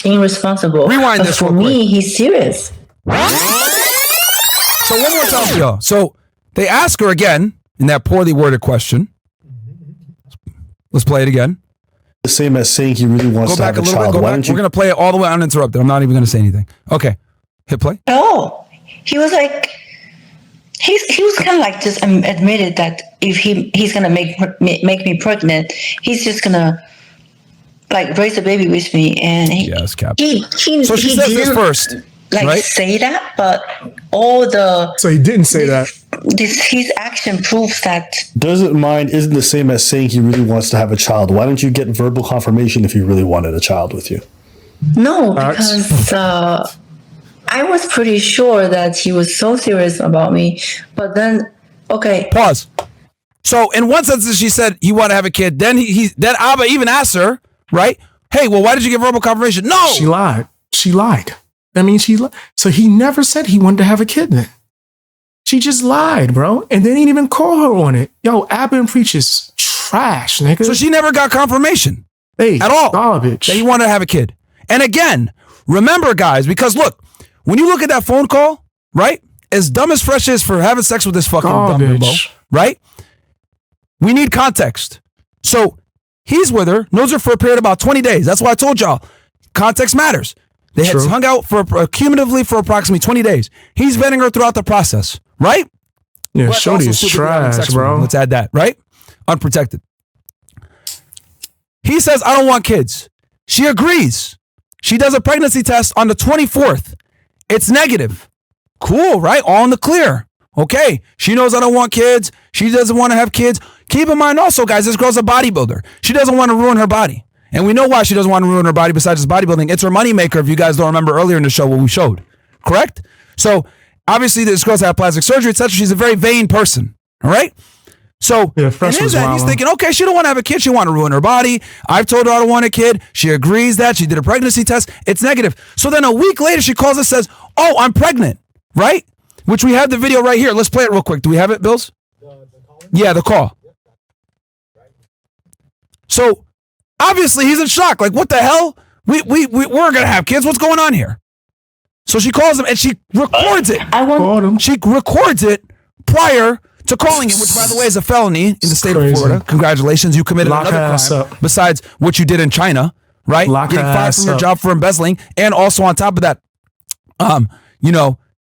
irresponsible.
Rewind
but
this
for
real quick.
me, he's serious.
So one more time for y'all. So they ask her again in that poorly worded question. Let's play it again.
The same as saying he really wants to have a child.
We're going to play it all the way uninterrupted. I'm not even going to say anything. Okay. Hit play.
No, he was like, he was kind of like just admitted that if he's going to make me pregnant, he's just going to like raise a baby with me. And
Cap.
So
she says this first.
Like
right?
say that, but all the
so he didn't say that.
His action proves that.
Doesn't mind isn't the same as saying he really wants to have a child. Why don't you get verbal confirmation if he really wanted a child with you?
No, because I was pretty sure that he was so serious about me. But then, okay.
Pause. So in one sentence, she said he wanted to have a kid. Then then Abba even asked her, right? Hey, well, why did you get verbal confirmation? No,
she lied. I mean, so he never said he wanted to have a kid then. She just lied, bro. And they didn't even call her on it. Yo, Abba and Preach is trash, nigga.
So she never got confirmation.
Hey,
at all.
Garbage.
That he wanted to have a kid. And again, remember, guys, because look, when you look at that phone call, right? As dumb as Fresh is for having sex with this fucking dumb bimbo, right? We need context. So he's with her, knows her for a period of about 20 days. That's why I told y'all, context matters. They had hung out cumulatively for approximately 20 days. He's vetting her throughout the process, right?
Yeah, shorty is trash, bro.
Let's add that, right? Unprotected. He says, I don't want kids. She agrees. She does a pregnancy test on the 24th. It's negative. Cool, right? All in the clear. Okay. She knows I don't want kids. She doesn't want to have kids. Keep in mind also, guys, this girl's a bodybuilder. She doesn't want to ruin her body. And we know why she doesn't want to ruin her body besides bodybuilding. It's her moneymaker, if you guys don't remember earlier in the show what we showed. Correct? So, obviously, this girl's had plastic surgery, etc. She's a very vain person. All right? So, he's thinking, okay, she don't want to have a kid. She want to ruin her body. I've told her I don't want a kid. She agrees that. She did a pregnancy test. It's negative. So then a week later, she calls and says, oh, I'm pregnant. Right? Which we have the video right here. Let's play it real quick. Do we have it, Bills? Yeah, the call. So, obviously, he's in shock. Like, what the hell? We're going to have kids. What's going on here? So she calls him and she records it.
She
records it prior to calling it, which by the way is a felony in the state of Florida. Congratulations, you committed another crime besides what you did in China, right? Getting fired from your job for embezzling, and also on top of that,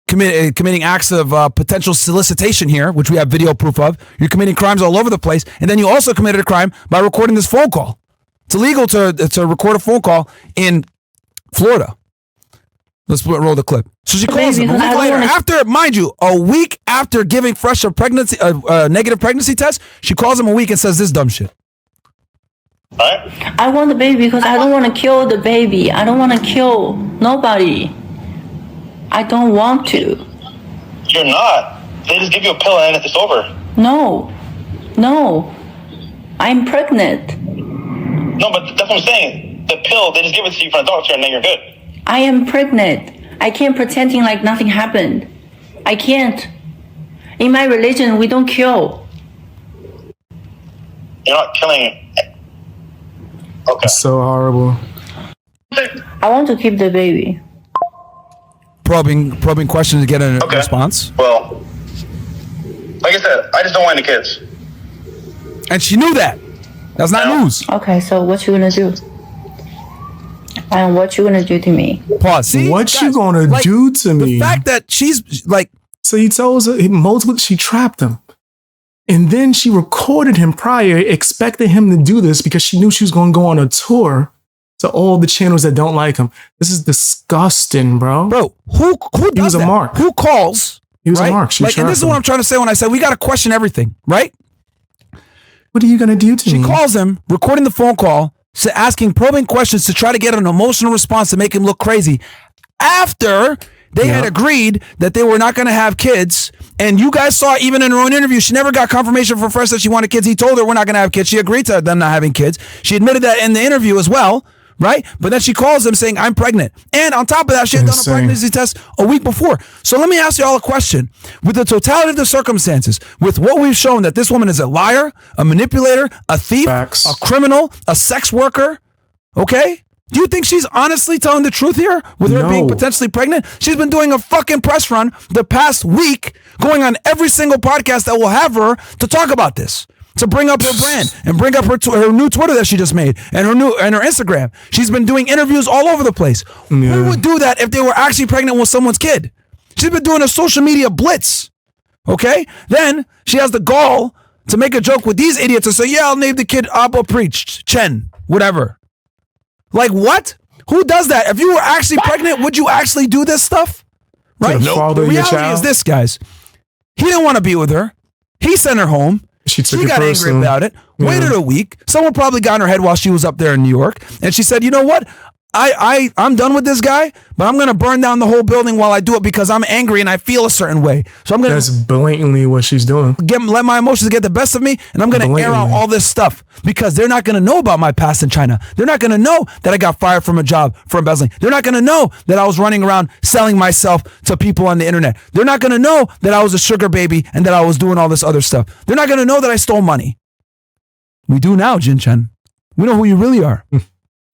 committing acts of potential solicitation here, which we have video proof of. You're committing crimes all over the place, and then you also committed a crime by recording this phone call. It's illegal to record a phone call in Florida. Let's roll the clip. So she calls him a week later, after, mind you, a week after giving Fresh a negative pregnancy test. She calls him a week and says this dumb shit.
I want the baby because I don't want to kill the baby. I don't want to kill nobody. I don't want to.
You're not. They just give you a pill and it's over.
No. I'm pregnant.
No, but that's what I'm saying. The pill, they just give it to you from a doctor and then you're good.
I am pregnant. I can't pretending like nothing happened. I can't. In my religion, we don't kill.
You're not killing. Okay.
So horrible.
I want to keep the baby.
Probing question to get a response.
Well, like I said, I just don't want any kids.
And she knew that. That's not news.
Okay, so what you gonna do? And what you gonna do to me?
Pause. See,
what you gonna do to me?
The fact that she's like,
so he tells her multiple. She trapped him, and then she recorded him prior, expecting him to do this because she knew she was gonna go on a tour to all the channels that don't like him. This is disgusting, bro.
Bro, who does
he was
that?
a mark?
Who calls?
He was
right?
a mark. She
and this is what I'm trying to say when I said we got to question everything, right?
What are you gonna do to me?
She calls him, recording the phone call, asking probing questions to try to get an emotional response to make him look crazy. After they had agreed that they were not going to have kids, and you guys saw even in her own interview, she never got confirmation from Fresh that she wanted kids. He told her we're not going to have kids. She agreed to them not having kids. She admitted that in the interview as well. Right? But then she calls him saying, I'm pregnant. And on top of that, she had done a pregnancy test a week before. So let me ask you all a question. With the totality of the circumstances, with what we've shown that this woman is a liar, a manipulator, a thief, a criminal, a sex worker, okay? Do you think she's honestly telling the truth here with her being potentially pregnant? She's been doing a fucking press run the past week, going on every single podcast that will have her to talk about this. To bring up her brand and bring up her new Twitter that she just made and her Instagram. She's been doing interviews all over the place. Yeah. Who would do that if they were actually pregnant with someone's kid? She's been doing a social media blitz. Okay? Then she has the gall to make a joke with these idiots and say, yeah, I'll name the kid Abba Preach, Chen, whatever. Like what? Who does that? If you were actually pregnant, would you actually do this stuff? Right? The reality is this, guys. He didn't want to be with her. He sent her home. She got angry about it, waited a week. Someone probably got in her head while she was up there in New York. And she said, you know what? I'm done with this guy, but I'm going to burn down the whole building while I do it because I'm angry and I feel a certain way. So I'm going to...
That's blatantly what she's doing.
Let my emotions get the best of me, and I'm going to air out all this stuff because they're not going to know about my past in China. They're not going to know that I got fired from a job for embezzling. They're not going to know that I was running around selling myself to people on the internet. They're not going to know that I was a sugar baby and that I was doing all this other stuff. They're not going to know that I stole money. We do now, Jin Chen. We know who you really are.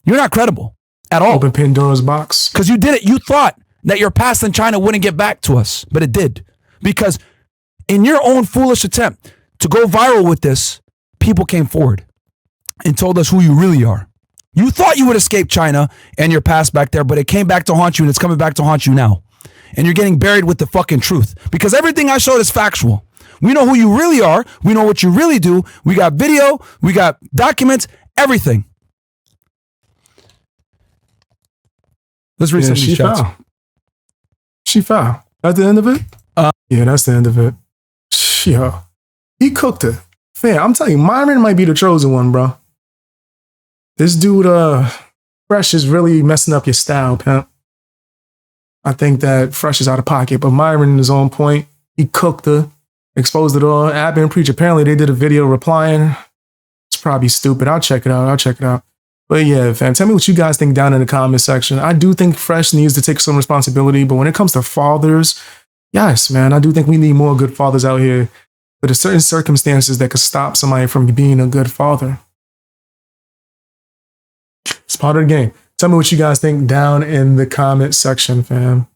You're not credible. At all.
Open Pandora's box.
Because you did it. You thought that your past in China wouldn't get back to us, but it did. Because in your own foolish attempt to go viral with this, people came forward and told us who you really are. You thought you would escape China and your past back there, but it came back to haunt you and it's coming back to haunt you now. And you're getting buried with the fucking truth. Because everything I showed is factual. We know who you really are. We know what you really do. We got video. We got documents. Everything. Let's read some of these chats.
She foul. That's the end of it? Yeah, that's the end of it. Yo, he cooked her. Fam, I'm telling you, Myron might be the chosen one, bro. This dude, Fresh is really messing up your style, pimp. I think that Fresh is out of pocket, but Myron is on point. He cooked her, exposed it all. Abba and Preach, apparently they did a video replying. It's probably stupid. I'll check it out. But yeah, fam, tell me what you guys think down in the comment section. I do think Fresh needs to take some responsibility, but when it comes to fathers, yes, man, I do think we need more good fathers out here. But there's certain circumstances that could stop somebody from being a good father. It's part of the game. Tell me what you guys think down in the comment section, fam.